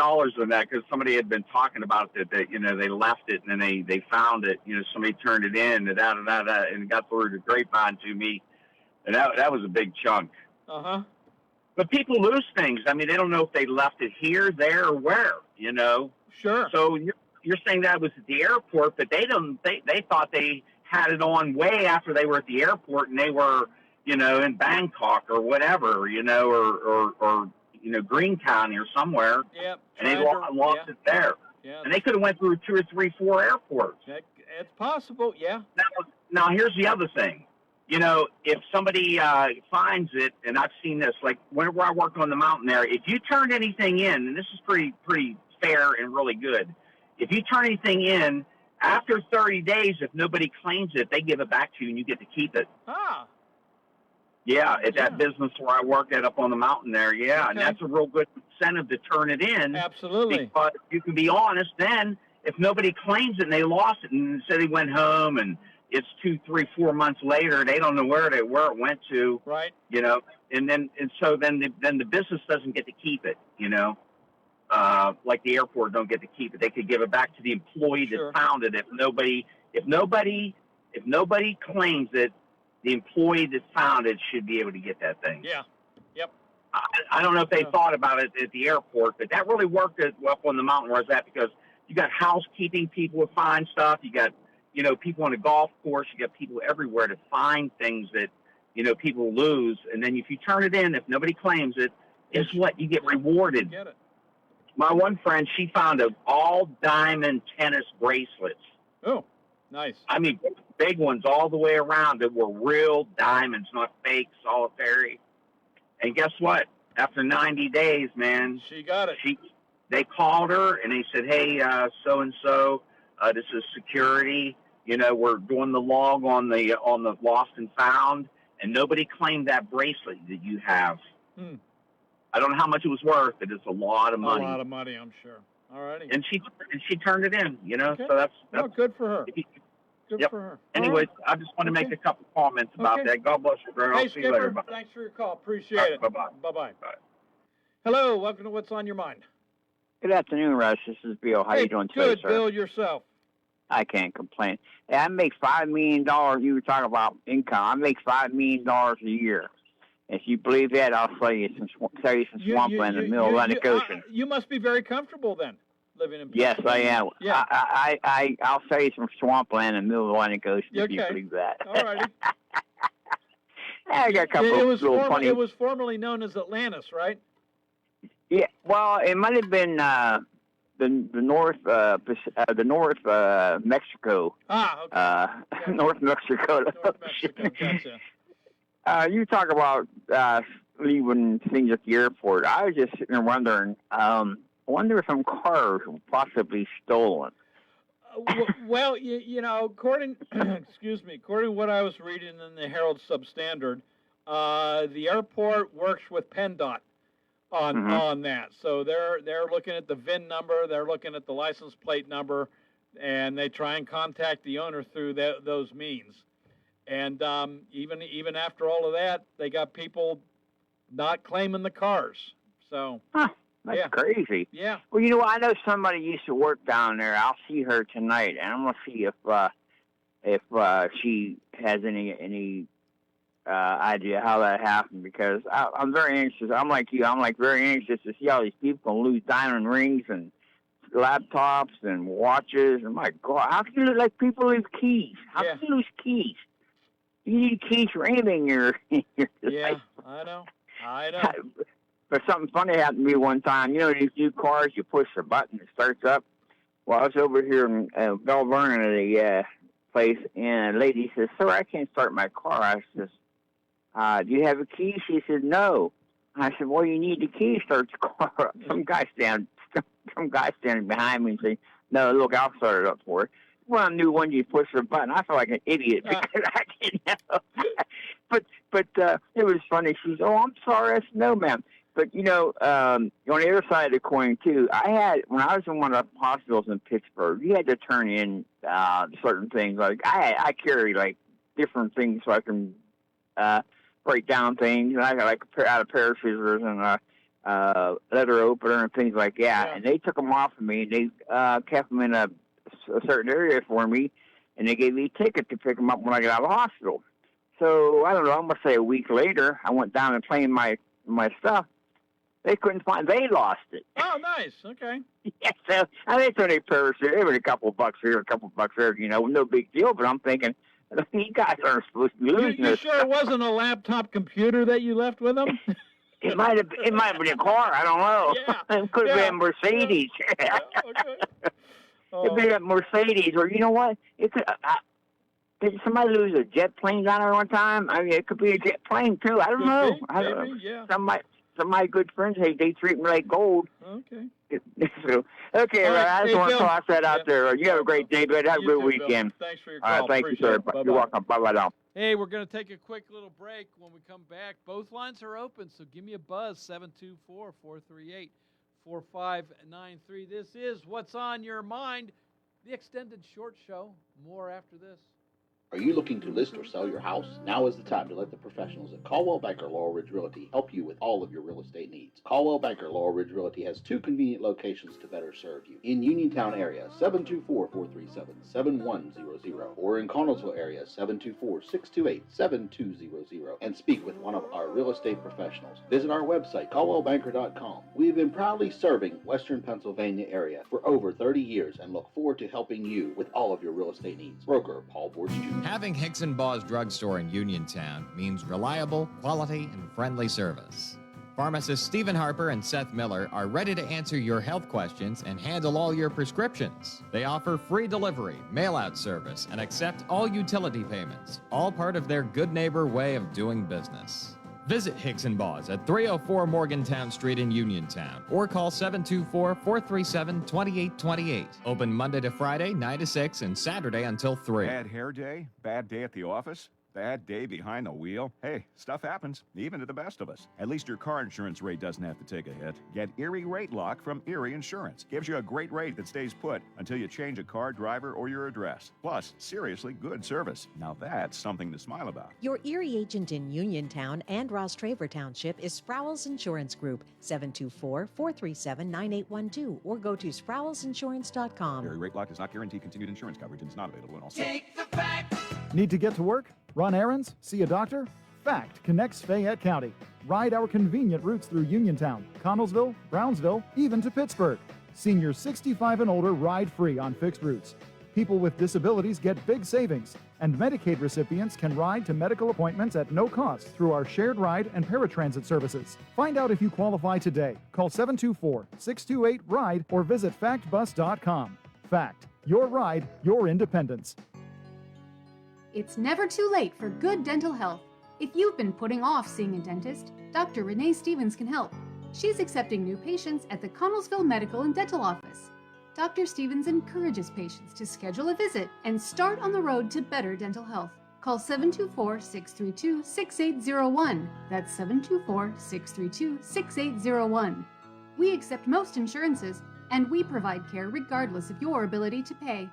in that because somebody had been talking about that they left it and then they found it. Somebody turned it in and and got through the grapevine to me, and that was a big chunk. But people lose things. I mean, they don't know if they left it here, there, or where. Sure. So you're saying that was at the airport, but they thought they had it on way after they were at the airport and they were in Bangkok or whatever, or Green County or somewhere. Yep. And they lost it there. Yeah. And they could have went through 2 or 3, 4 airports. It's possible, yeah. Now here's the other thing. If somebody finds it, and I've seen this, like whenever I work on the mountain there, if you turn anything in, and this is pretty fair and really good, if you turn anything in, after 30 days, if nobody claims it, they give it back to you and you get to keep it. Yeah, at that business where I work at up on the mountain there, and that's a real good incentive to turn it in. Absolutely. But you can be honest then, if nobody claims it and they lost it and said they went home and it's 2, 3, 4 months later. They don't know where it went to. Right. And so then the business doesn't get to keep it. Like the airport don't get to keep it. They could give it back to the employee that found it. If nobody claims it, the employee that found it should be able to get that thing. Yeah. Yep. I don't know if they thought about it at the airport, but that really worked up on the mountain where I was at, because you got housekeeping people who find stuff. You got, people on a golf course. You got people everywhere to find things that, people lose. And then if you turn it in, if nobody claims it, guess what? You get rewarded. Get it. My one friend, she found all diamond tennis bracelets. Oh, nice. I mean, big ones all the way around that were real diamonds, not fake, solitary. And guess what? After 90 days, man, she got it. They called her and they said, "Hey, so and so, this is security. We're doing the log on the lost and found, and nobody claimed that bracelet that you have." I don't know how much it was worth, but it's a lot of money. A lot of money, I'm sure. All righty. And she turned it in. Okay. So that's good for her. Good for her. Anyways, I just want to make a couple comments about that. God bless you, girl. Hey, I'll see you Skipper, later. Bye. thanks for your call. Appreciate it. Bye-bye. Bye-bye. Hello, welcome to What's on Your Mind. Good afternoon, Russ. This is Bill. How you doing today, Good, sir? Bill, yourself. I can't complain. Hey, I make $5 million. You were talking about income. I make $5 million a year. If you believe that, I'll sell you some swampland in the middle of Atlantic Ocean. You must be very comfortable then, living in. Yes, I am. Yeah. I'll sell you some swampland in the middle of Atlantic Ocean if you believe that. All righty. I got a couple of little funny. It was formerly known as Atlantis, right? Yeah. Well, it might have been the North Mexico. Okay. North Mexico. North Mexico. Gotcha. You talk about leaving things at the airport. I was just sitting there wondering. I wonder if some cars were possibly stolen. Well, according according to what I was reading in the Herald Substandard, the airport works with PennDOT on that. So they're looking at the VIN number, they're looking at the license plate number, and they try and contact the owner through those means. And even after all of that, they got people not claiming the cars. So that's crazy. Yeah. Well, you know what? I know somebody used to work down there. I'll see her tonight, and I'm gonna see if she has any idea how that happened, because I'm very anxious. I'm like you. I'm very anxious to see how these people can lose diamond rings and laptops and watches. And my God, how can you people lose keys? How can you lose keys? You need keys for anything in your life. I know. But something funny happened to me one time. These new cars, you push the button, it starts up. Well, I was over here in Bell Vernon at a place, and a lady says, "Sir, I can't start my car." I says, "Do you have a key?" She said, "No." I said, "Well, you need the key to start the car up." Some guy standing behind me and saying, "No, look, I'll start it up for you." Well, I knew when you push the button. I felt like an idiot because I didn't know. But it was funny. She said, "Oh, I'm sorry." I said, "No, ma'am." But, on the other side of the coin, too, when I was in one of the hospitals in Pittsburgh, you had to turn in certain things. Like, I carry, different things so I can break down things. And I got, a pair of scissors and a leather opener and things like that. Yeah. And they took them off of me, and they kept them in a certain area for me, and they gave me a ticket to pick them up when I got out of the hospital. So, I don't know, I'm going to say a week later, I went down and claimed my stuff. They couldn't find. They lost it. Oh, nice. Okay. Yeah. So it's only a pair of scissors. It was a couple of bucks here, a couple of bucks there. No big deal. But I'm thinking, you guys aren't supposed to be losing You this. sure it wasn't a laptop computer that you left with them? It might have been a car. I don't know. Yeah. It could have been a Mercedes. Yeah. Okay. It could be a Mercedes, or you know what? It could. Did somebody lose a jet plane down there one time? I mean, it could be a jet plane too. I don't know. I don't know. Yeah. Some of my good friends, they treat me like gold. Okay. So, okay, right. I just want to toss that out there. You have a great day, but have a good too, weekend. Bill. Thanks for your All call. right, thank you, Appreciate sir. it. Bye-bye. You're welcome. Bye-bye now. Hey, we're going to take a quick little break. When we come back, both lines are open, so give me a buzz, 724-438-4593. This is What's on Your Mind, the extended short show. More after this. Are you looking to list or sell your house? Now is the time to let the professionals at Caldwell Banker Laurel Ridge Realty help you with all of your real estate needs. Caldwell Banker Laurel Ridge Realty has two convenient locations to better serve you. In Uniontown area, 724-437-7100, or in Connellsville area, 724-628-7200, and speak with one of our real estate professionals. Visit our website, caldwellbanker.com. We have been proudly serving Western Pennsylvania area for over 30 years and look forward to helping you with all of your real estate needs. Broker Paul Borges Jr. Having Hicks & Baugh's Drugstore in Uniontown means reliable, quality, and friendly service. Pharmacists Stephen Harper and Seth Miller are ready to answer your health questions and handle all your prescriptions. They offer free delivery, mail-out service, and accept all utility payments, all part of their good neighbor way of doing business. Visit Hicks & Baugh's at 304 Morgantown Street in Uniontown or call 724-437-2828. Open Monday to Friday, 9 to 6 and Saturday until 3. Bad hair day? Bad day at the office? Bad day behind the wheel? Hey, stuff happens, even to the best of us. At least your car insurance rate doesn't have to take a hit. Get Erie Rate Lock from Erie Insurance. Gives you a great rate that stays put until you change a car, driver, or your address. Plus, seriously good service. Now that's something to smile about. Your Erie agent in Uniontown and Ross Traver Township is Sproul's Insurance Group, 724-437-9812, or go to sproulsinsurance.com. Erie Rate Lock does not guarantee continued insurance coverage and is not available in all states. Take the fact. Need to get to work? Run errands? See a doctor? Fact connects Fayette County. Ride our convenient routes through Uniontown, Connellsville, Brownsville, even to Pittsburgh. Seniors 65 and older ride free on fixed routes. People with disabilities get big savings, and Medicaid recipients can ride to medical appointments at no cost through our shared ride and paratransit services. Find out if you qualify today. Call 724-628-RIDE or visit factbus.com. Fact, your ride, your independence. It's never too late for good dental health. If you've been putting off seeing a dentist, Dr. Renee Stevens can help. She's accepting new patients at the Connellsville Medical and Dental Office. Dr. Stevens encourages patients to schedule a visit and start on the road to better dental health. Call 724-632-6801. That's 724-632-6801. We accept most insurances, and we provide care regardless of your ability to pay.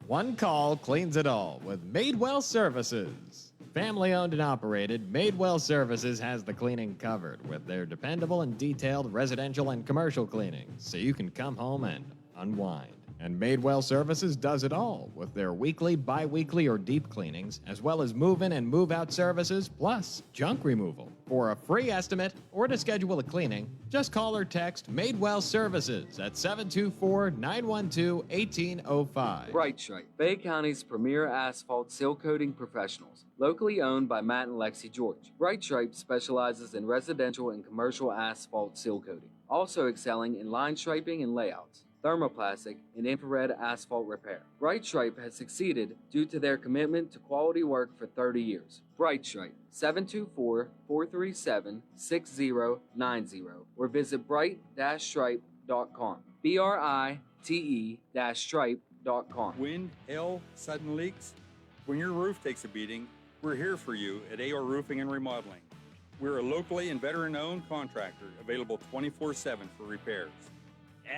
One call cleans it all with Madewell Services. Family owned and operated, Madewell Services has the cleaning covered with their dependable and detailed residential and commercial cleanings, so you can come home and unwind. And Madewell Services does it all with their weekly, bi-weekly, or deep cleanings, as well as move-in and move-out services, plus junk removal. For a free estimate or to schedule a cleaning, just call or text Madewell Services at 724-912-1805. Bright Stripe, Bay County's premier asphalt seal coating professionals, locally owned by Matt and Lexi George. Bright Stripe specializes in residential and commercial asphalt seal coating, also excelling in line striping and layouts, thermoplastic, and infrared asphalt repair. Bright Stripe has succeeded due to their commitment to quality work for 30 years. Bright Stripe, 724-437-6090, or visit bright-stripe.com. BRITE-stripe.com. Wind, hail, sudden leaks. When your roof takes a beating, we're here for you at AR Roofing and Remodeling. We're a locally and veteran-owned contractor available 24/7 for repairs.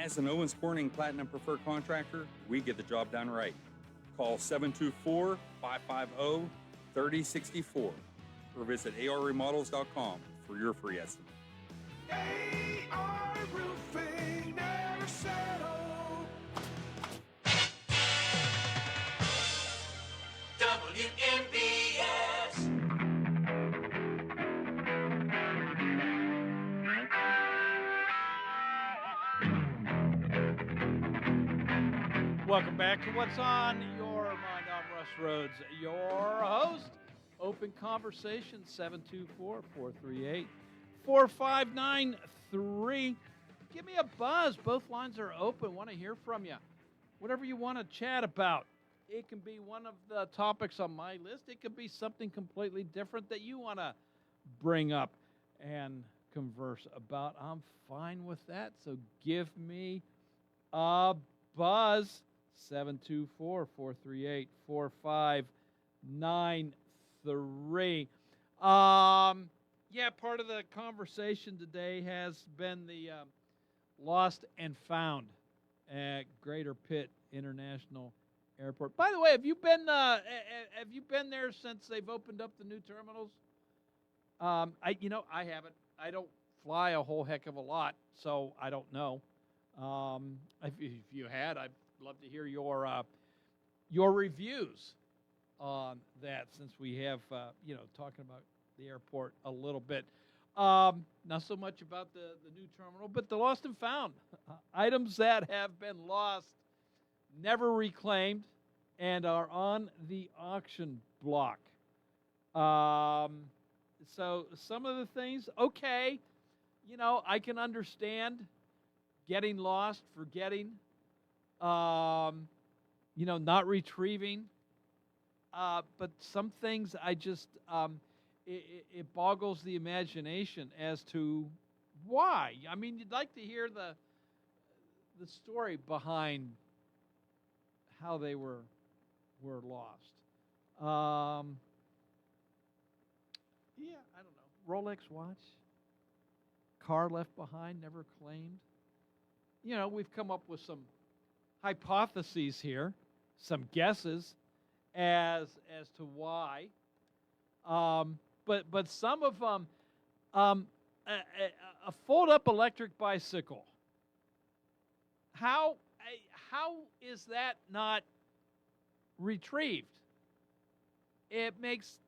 As an Owens Corning Platinum Preferred Contractor, we get the job done right. Call 724-550-3064 or visit arremodels.com for your free estimate. AR Roofing, never settle. WMBS. Welcome back to What's on Your Mind. I'm Russ Rhodes, your host. Open conversation, 724-438-4593. Give me a buzz. Both lines are open. Want to hear from you. Whatever you want to chat about. It can be one of the topics on my list. It could be something completely different that you want to bring up and converse about. I'm fine with that. So give me a buzz. 724-438-4593. Yeah, part of the conversation today has been the lost and found at Greater Pitt International Airport. By the way, have you been there since they've opened up the new terminals? I haven't. I don't fly a whole heck of a lot, so I don't know. If you had, I'd love to hear your reviews on that, since we have talking about the airport a little bit. Not so much about the new terminal, but the lost and found items that have been lost, never reclaimed, and are on the auction block. So some of the things, okay, I can understand getting lost, forgetting, not retrieving. But some things I just, it boggles the imagination as to why. I mean, you'd like to hear the story behind how they were lost. Yeah, I don't know. Rolex watch, car left behind, never claimed. We've come up with some hypotheses here, some guesses as to why. But some of them, a fold-up electric bicycle. How is that not retrieved? It makes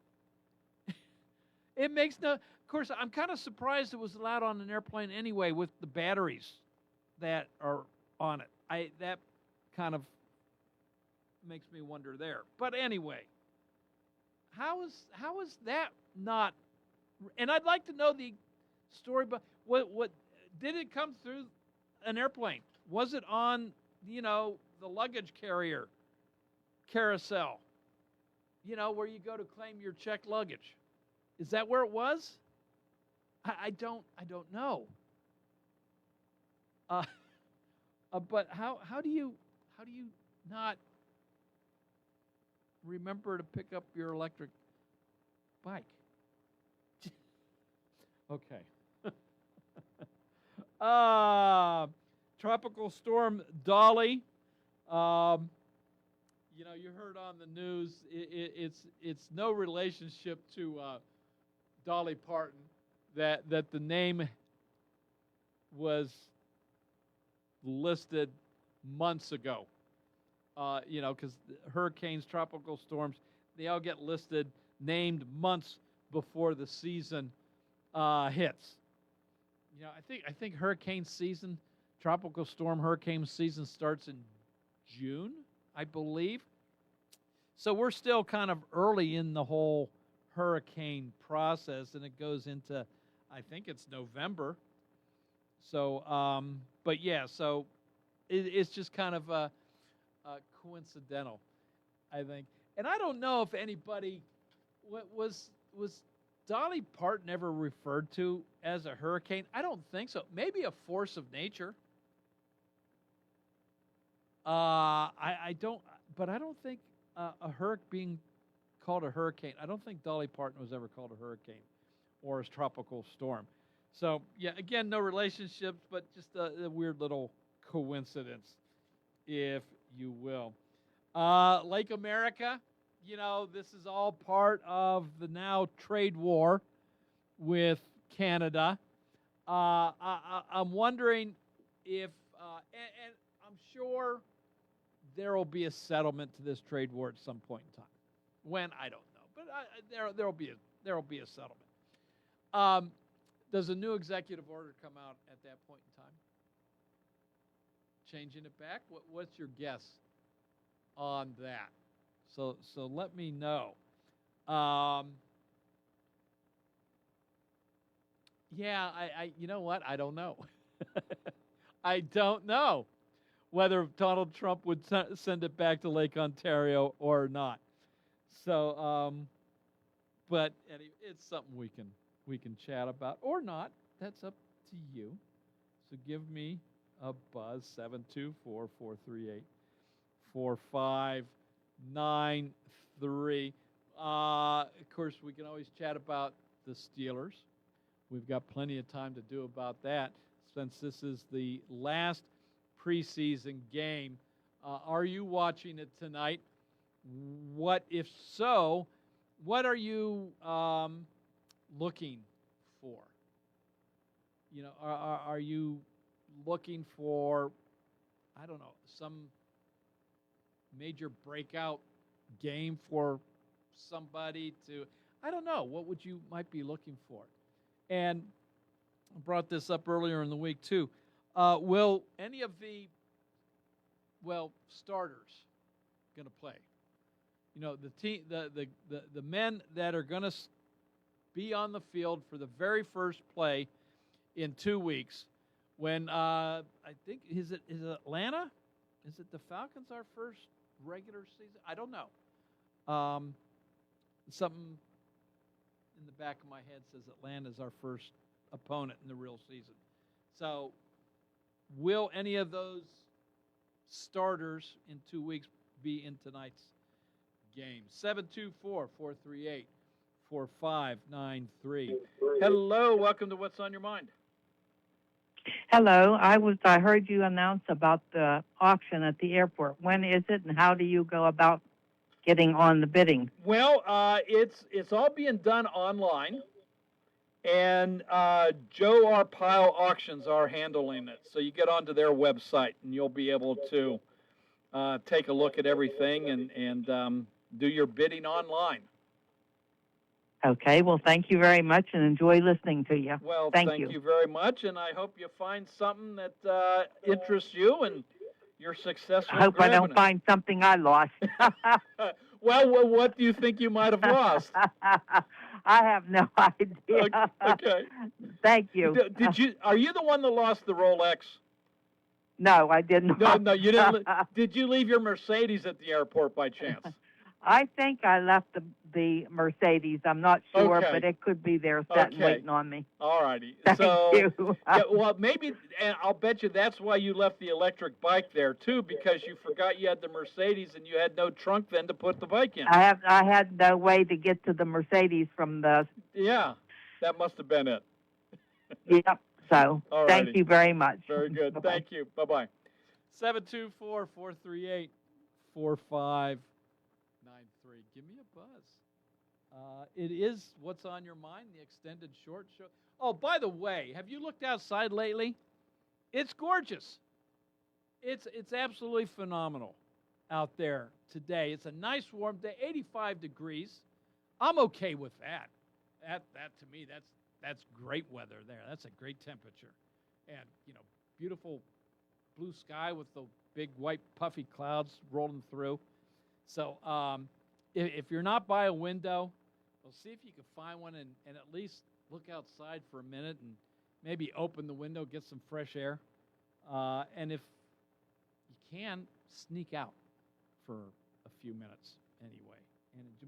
no. Of course, I'm kind of surprised it was allowed on an airplane anyway, with the batteries that are on it. That kind of makes me wonder there. But anyway, how is that not? And I'd like to know the story. But what did it come through an airplane? Was it on the luggage carrier carousel? Where you go to claim your checked luggage. Is that where it was? I don't know. But how do you not remember to pick up your electric bike? Okay. Tropical storm Dolly. You heard on the news. It's no relationship to Dolly Parton. That the name was listed months ago. Because hurricanes, tropical storms, they all get listed, named months before the season hits. I think hurricane season, tropical storm hurricane season starts in June, I believe. So we're still kind of early in the whole hurricane process, and it goes into, I think it's November. So, but yeah, so it's just kind of coincidental, I think. And I don't know if anybody was Dolly Parton ever referred to as a hurricane. I don't think so. Maybe a force of nature. I don't think a hurricane being called a hurricane. I don't think Dolly Parton was ever called a hurricane or a tropical storm. So yeah, again, no relationships, but just a weird little coincidence, if you will. Lake America, this is all part of the now trade war with Canada. I'm wondering if, and I'm sure there will be a settlement to this trade war at some point in time. When, I don't know, but there will be a settlement. Does a new executive order come out at that point in time? Changing it back? What's your guess on that? So let me know. Yeah, you know what? I don't know. I don't know whether Donald Trump would send it back to Lake Ontario or not. So, but anyway, it's something we can chat about or not. That's up to you. So give me a buzz, 724-438-4593. Of course, we can always chat about the Steelers. We've got plenty of time to do about that, since this is the last preseason game Are you watching it tonight? What, if so, what are you looking for? You know, are you looking for, I don't know, some major breakout game for somebody to, I don't know, what would you might be looking for? And I brought this up earlier in the week too. Will any of the, starters going to play? You know, the team, the men that are going to be on the field for the very first play in 2 weeks, when I think is it Atlanta? Is it the Falcons our first regular season? I don't know. Something in the back of my head says Atlanta's our first opponent in the real season. So, will any of those starters in 2 weeks be in tonight's game? 724-438-4593. Hello, welcome to What's on Your Mind. Hello, I heard you announce about the auction at the airport. When is it, and how do you go about getting on the bidding? Well, it's all being done online, and Joe Arpaio Auctions are handling it. So you get onto their website, and you'll be able to take a look at everything and do your bidding online. Okay, well, thank you very much, and enjoy listening to you. Well, thank you very much, and I hope you find something that interests you and you're successful. I hope I don't find something I lost. Well, what do you think you might have lost? I have no idea. Okay. Thank you. Are you the one that lost the Rolex? No, I didn't. No, you didn't. Did you leave your Mercedes at the airport by chance? I think I left the Mercedes. I'm not sure, Okay. but it could be there sitting waiting on me. All righty. Thank you. Yeah, well, maybe, and I'll bet you that's why you left the electric bike there too, because you forgot you had the Mercedes and you had no trunk then to put the bike in. I had no way to get to the Mercedes from the. Yeah, that must have been it. Yep. So All thank righty. you very much. Very good. Bye-bye. Thank you. Bye-bye. 724-438-4593. Give me a buzz. It is What's on Your Mind, the extended short show. Oh, by the way, have you looked outside lately? It's gorgeous. It's absolutely phenomenal out there today. It's a nice warm day, 85 degrees. I'm okay with that. That to me, that's great weather there. That's a great temperature. And, beautiful blue sky with the big white puffy clouds rolling through. So if you're not by a window, well, see if you can find one and at least look outside for a minute and maybe open the window, get some fresh air. And if you can, sneak out for a few minutes anyway.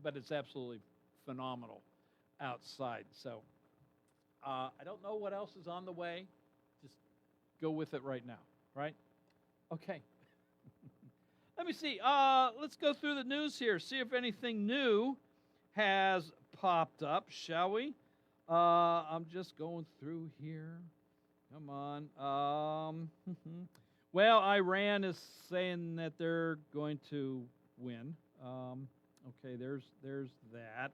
But it's absolutely phenomenal outside. So I don't know what else is on the way. Just go with it right now, right? Okay. Let me see. Let's go through the news here, see if anything new has popped up, shall we? I'm just going through here. Come on. Well, Iran is saying that they're going to win. Okay, there's that.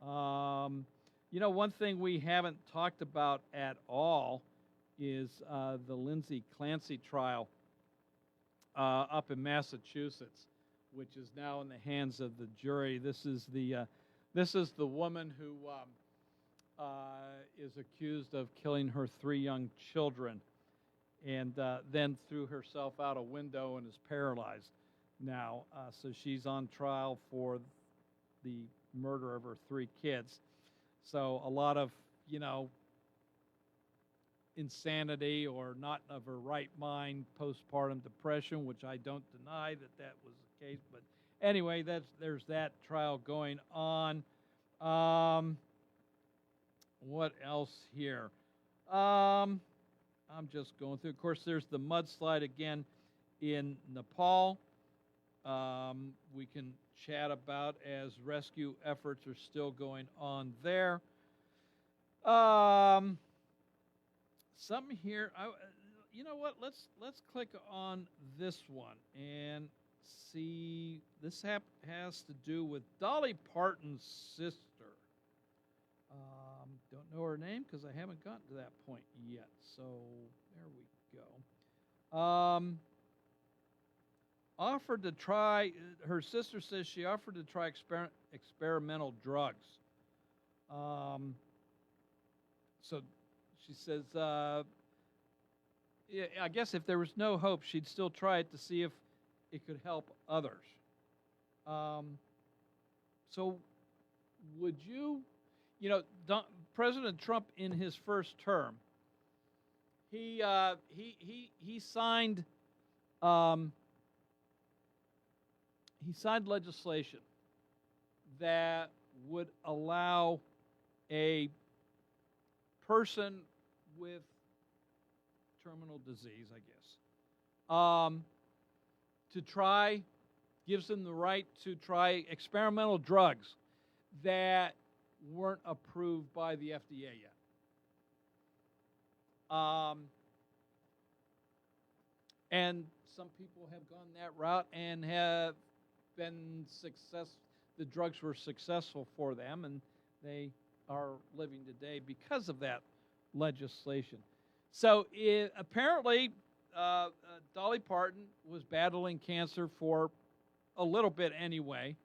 One thing we haven't talked about at all is the Lindsay Clancy trial up in Massachusetts, which is now in the hands of the jury. This is the woman who is accused of killing her 3 young children, and then threw herself out a window and is paralyzed now. So she's on trial for the murder of her 3 kids. So a lot of, insanity or not of her right mind, postpartum depression, which I don't deny that was the case. But anyway, there's that trial going on. What else here? I'm just going through. Of course, there's the mudslide again in Nepal. We can chat about as rescue efforts are still going on there. Something here, you know what? Let's click on this one and see. This has to do with Dolly Parton's sister. Don't know her name because I haven't gotten to that point yet. So there we go. Offered to try. Her sister says she offered to try experimental drugs. So she says, yeah, I guess if there was no hope, she'd still try it to see if it could help others. So would you, President Trump in his first term, he signed legislation that would allow a person with terminal disease, I guess, gives them the right to try experimental drugs that weren't approved by the FDA yet. And some people have gone that route and have been the drugs were successful for them, and they are living today because of that legislation. So apparently, Dolly Parton was battling cancer for a little bit anyway,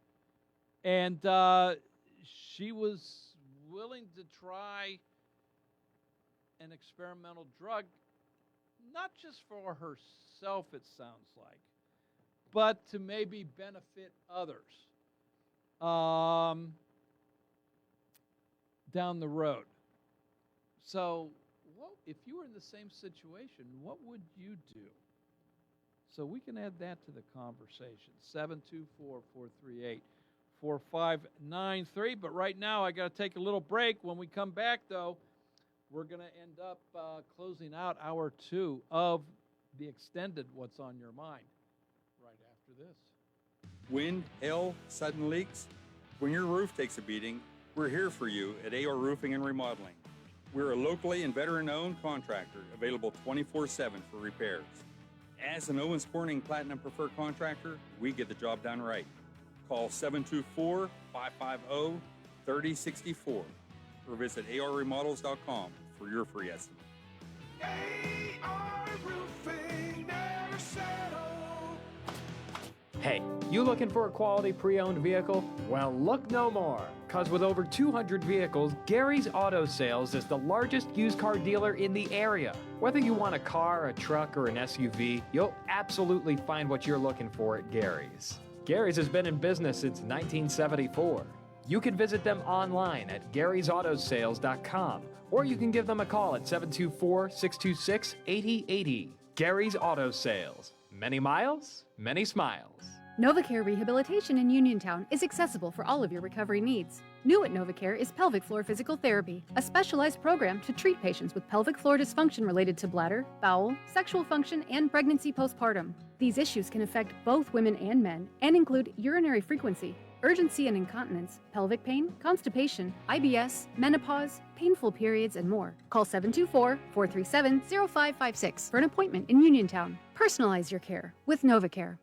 and she was willing to try an experimental drug, not just for herself, it sounds like, but to maybe benefit others down the road. So if you were in the same situation, what would you do? So we can add that to the conversation. 724-438-4593. But right now, I got to take a little break. When we come back, though, we're going to end up closing out hour 2 of the extended What's on Your Mind right after this. Wind, hail, sudden leaks. When your roof takes a beating, we're here for you at AR Roofing and Remodeling. We're a locally and veteran-owned contractor, available 24/7 for repairs. As an Owens Corning Platinum Preferred Contractor, we get the job done right. Call 724-550-3064 or visit arremodels.com for your free estimate. AR Roofing, never settle. Hey, you looking for a quality pre-owned vehicle? Well, look no more, because with over 200 vehicles, Gary's Auto Sales is the largest used car dealer in the area. Whether you want a car, a truck, or an SUV, you'll absolutely find what you're looking for at Gary's. Gary's has been in business since 1974. You can visit them online at garysautosales.com, or you can give them a call at 724-626-8080. Gary's Auto Sales. Many miles, many smiles. NovaCare Rehabilitation in Uniontown is accessible for all of your recovery needs. New at NovaCare is pelvic floor physical therapy, a specialized program to treat patients with pelvic floor dysfunction related to bladder, bowel, sexual function, and pregnancy postpartum. These issues can affect both women and men and include urinary frequency, urgency and incontinence, pelvic pain, constipation, IBS, menopause, painful periods, and more. Call 724-437-0556 for an appointment in Uniontown. Personalize your care with NovaCare.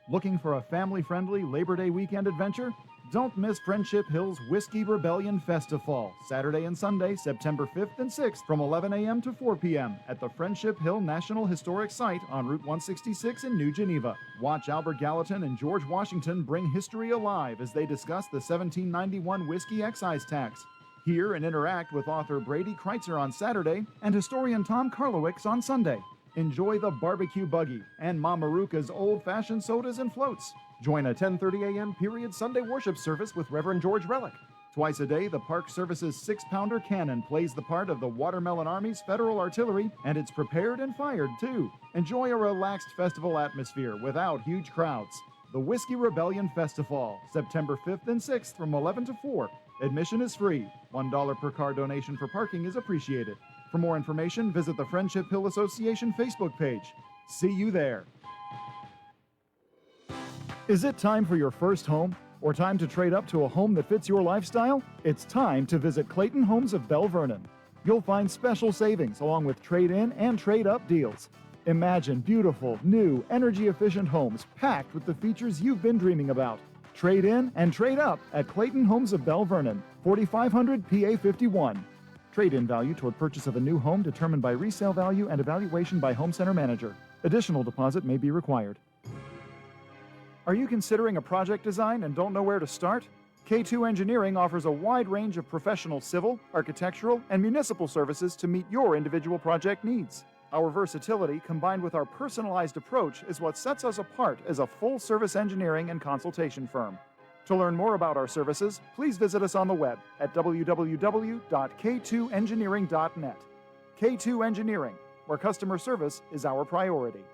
Looking for a family-friendly Labor Day weekend adventure? Don't miss Friendship Hill's Whiskey Rebellion Festival, Saturday and Sunday, September 5th and 6th from 11 a.m. to 4 p.m. at the Friendship Hill National Historic Site on Route 166 in New Geneva. Watch Albert Gallatin and George Washington bring history alive as they discuss the 1791 whiskey excise tax. Hear and interact with author Brady Kreitzer on Saturday and historian Tom Karlowicz on Sunday. Enjoy the barbecue buggy and Mama Ruka's old-fashioned sodas and floats. Join a 10:30 a.m. period Sunday worship service with Reverend George Relic. Twice a day, the Park Service's 6-pounder cannon plays the part of the Watermelon Army's Federal Artillery, and it's prepared and fired, too. Enjoy a relaxed festival atmosphere without huge crowds. The Whiskey Rebellion Festival, September 5th and 6th from 11 to 4. Admission is free. $1 per car donation for parking is appreciated. For more information, visit the Friendship Hill Association Facebook page. See you there. Is it time for your first home? Or time to trade up to a home that fits your lifestyle? It's time to visit Clayton Homes of Bell Vernon. You'll find special savings along with trade-in and trade-up deals. Imagine beautiful, new, energy-efficient homes packed with the features you've been dreaming about. Trade in and trade up at Clayton Homes of Bell Vernon, 4500 PA 51. Trade-in value toward purchase of a new home determined by resale value and evaluation by home center manager. Additional deposit may be required. Are you considering a project design and don't know where to start? K2 Engineering offers a wide range of professional civil, architectural, and municipal services to meet your individual project needs. Our versatility combined with our personalized approach is what sets us apart as a full-service engineering and consultation firm. To learn more about our services, please visit us on the web at www.k2engineering.net. K2 Engineering, where customer service is our priority.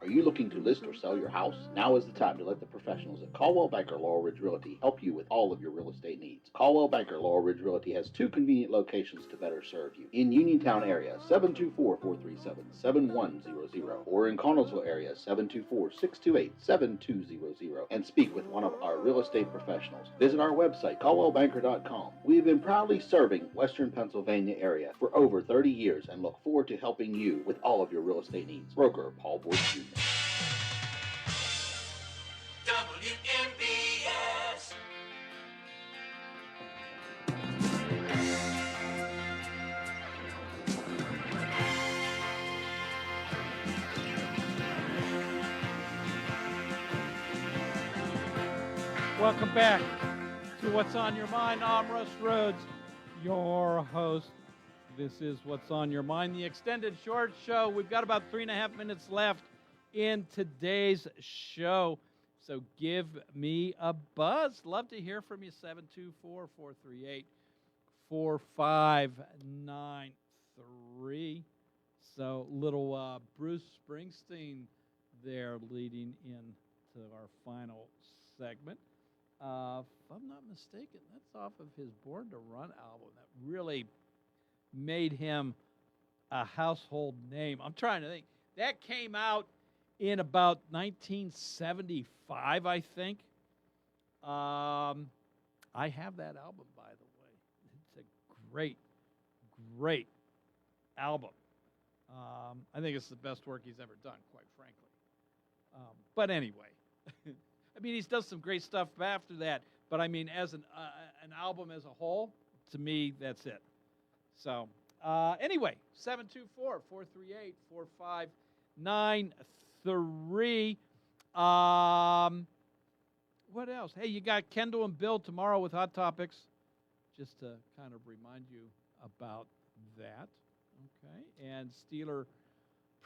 Are you looking to list or sell your house? Now is the time to let the professionals at Caldwell Banker Laurel Ridge Realty help you with all of your real estate needs. Caldwell Banker Laurel Ridge Realty has 2 convenient locations to better serve you. In Uniontown area, 724-437-7100, or in Connellsville area, 724-628-7200, and speak with one of our real estate professionals. Visit our website, caldwellbanker.com. We have been proudly serving Western Pennsylvania area for over 30 years and look forward to helping you with all of your real estate needs. Broker Paul Boyd Jr. WMBS. Welcome back to What's on Your Mind. I'm Russ Rhodes, your host. This is What's on Your Mind, the extended short show. We've got about 3.5 minutes left in today's show, so give me a buzz. Love to hear from you. 724-438-4593. So little Bruce Springsteen there leading into our final segment. If I'm not mistaken, that's off of his Born to Run album that really made him a household name. I'm trying to think. That came out in about 1975, I think. I have that album, by the way. It's a great, great album. I think it's the best work he's ever done, quite frankly. But anyway, I mean, he's done some great stuff after that. But I mean, as an album as a whole, to me, that's it. So anyway, 724-438-4593. What else? Hey, you got Kendall and Bill tomorrow with Hot Topics. Just to kind of remind you about that. Okay. And Steeler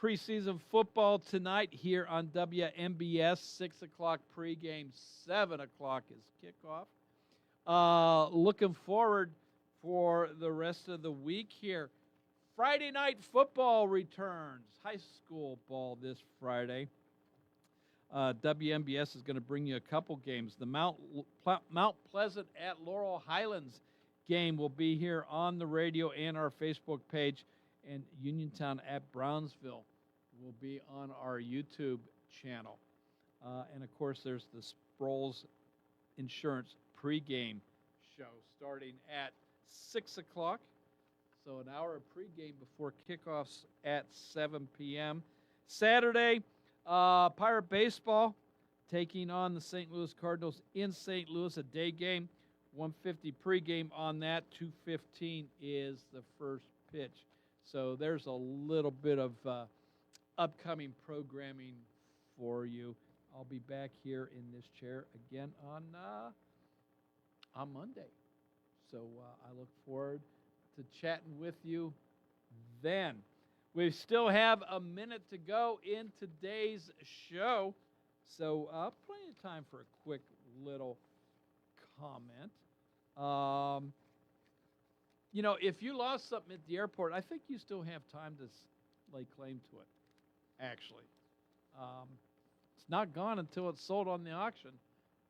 preseason football tonight here on WMBS. 6 o'clock pregame, 7 o'clock is kickoff. Looking forward for the rest of the week here. Friday night football returns. High school ball this Friday. WMBS is going to bring you a couple games. The Mount Pleasant at Laurel Highlands game will be here on the radio and our Facebook page. And Uniontown at Brownsville will be on our YouTube channel. And, of course, there's the Sproles Insurance pregame show starting at 6 o'clock. So an hour of pregame before kickoffs at 7 p.m. Saturday, Pirate Baseball taking on the St. Louis Cardinals in St. Louis, a day game. 1:50 pregame on that. 2:15 is the first pitch. So there's a little bit of upcoming programming for you. I'll be back here in this chair again on Monday. So I look forward to chatting with you then. We still have a minute to go in today's show. So plenty of time for a quick little comment. You know, if you lost something at the airport, I think you still have time to lay claim to it, actually. It's not gone until it's sold on the auction,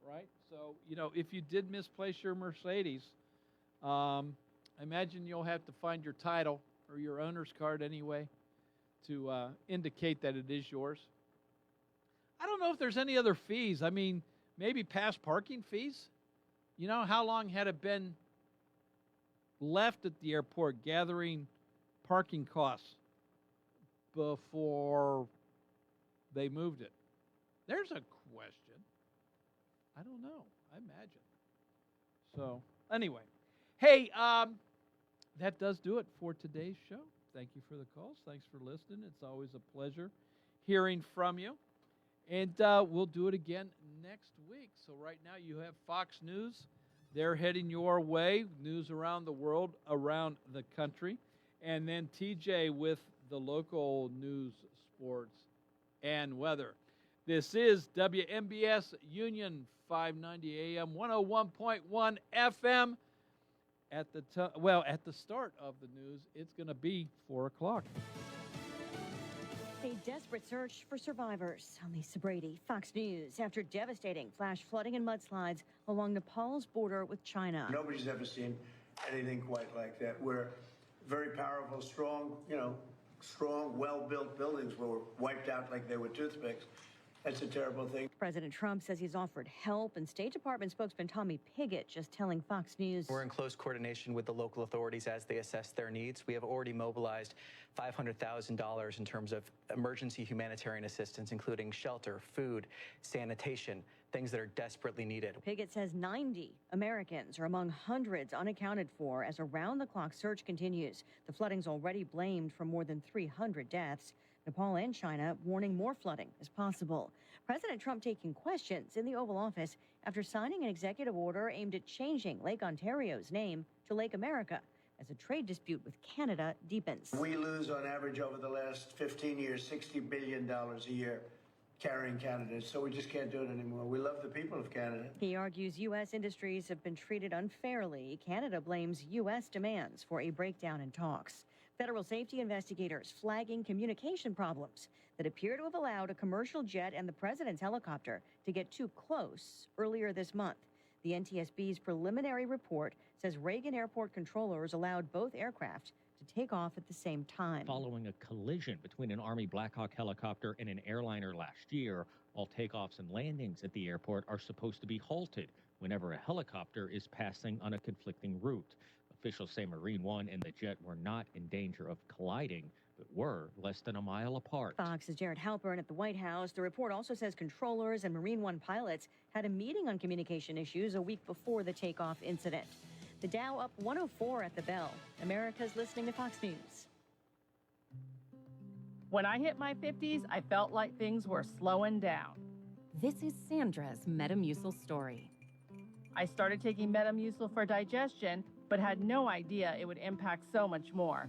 right? So, you know, if you did misplace your Mercedes, I imagine you'll have to find your title or your owner's card anyway to indicate that it is yours. I don't know if there's any other fees. I mean, maybe past parking fees. You know, how long had it been left at the airport gathering parking costs before they moved it? There's a question. I don't know. I imagine. So, anyway. Hey, that does do it for today's show. Thank you for the calls. Thanks for listening. It's always a pleasure hearing from you. And we'll do it again next week. So right now you have Fox News. They're heading your way. News around the world, around the country. And then TJ with the local news, sports, and weather. This is WMBS Union 590 AM, 101.1 FM. At the start of the news, it's going to be 4 o'clock. A desperate search for survivors on Lisa Brady, Fox News, after devastating flash flooding and mudslides along Nepal's border with China. Nobody's ever seen anything quite like that, where very powerful, strong, well-built buildings were wiped out like they were toothpicks. That's a terrible thing. President Trump says he's offered help, and State Department spokesman Tommy Pigott just telling Fox News. We're in close coordination with the local authorities as they assess their needs. We have already mobilized $500,000 in terms of emergency humanitarian assistance, including shelter, food, sanitation, things that are desperately needed. Pigott says 90 Americans are among hundreds unaccounted for as a round-the-clock search continues. The flooding's already blamed for more than 300 deaths. Nepal and China warning more flooding is possible. President Trump taking questions in the Oval Office after signing an executive order aimed at changing Lake Ontario's name to Lake America as a trade dispute with Canada deepens. We lose on average over the last 15 years $60 billion a year carrying Canada, so we just can't do it anymore. We love the people of Canada. He argues U.S. industries have been treated unfairly. Canada blames U.S. demands for a breakdown in talks. Federal safety investigators flagging communication problems that appear to have allowed a commercial jet and the president's helicopter to get too close earlier this month. The NTSB's preliminary report says Reagan Airport controllers allowed both aircraft to take off at the same time. Following a collision between an Army Black Hawk helicopter and an airliner last year, all takeoffs and landings at the airport are supposed to be halted whenever a helicopter is passing on a conflicting route. Officials say Marine One and the jet were not in danger of colliding, but were less than a mile apart. Fox's Jared Halpern at the White House. The report also says controllers and Marine One pilots had a meeting on communication issues a week before the takeoff incident. The Dow up 104 at the bell. America's listening to Fox News. When I hit my 50s, I felt like things were slowing down. This is Sandra's Metamucil story. I started taking Metamucil for digestion, but had no idea it would impact so much more.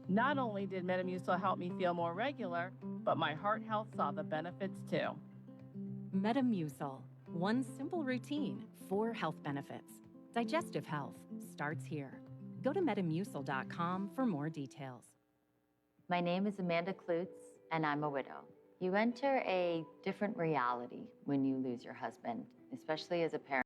Not only did Metamucil help me feel more regular, but my heart health saw the benefits too. Metamucil, one simple routine, 4 health benefits. Digestive health starts here. Go to metamucil.com for more details. My name is Amanda Klutz, and I'm a widow. You enter a different reality when you lose your husband, especially as a parent.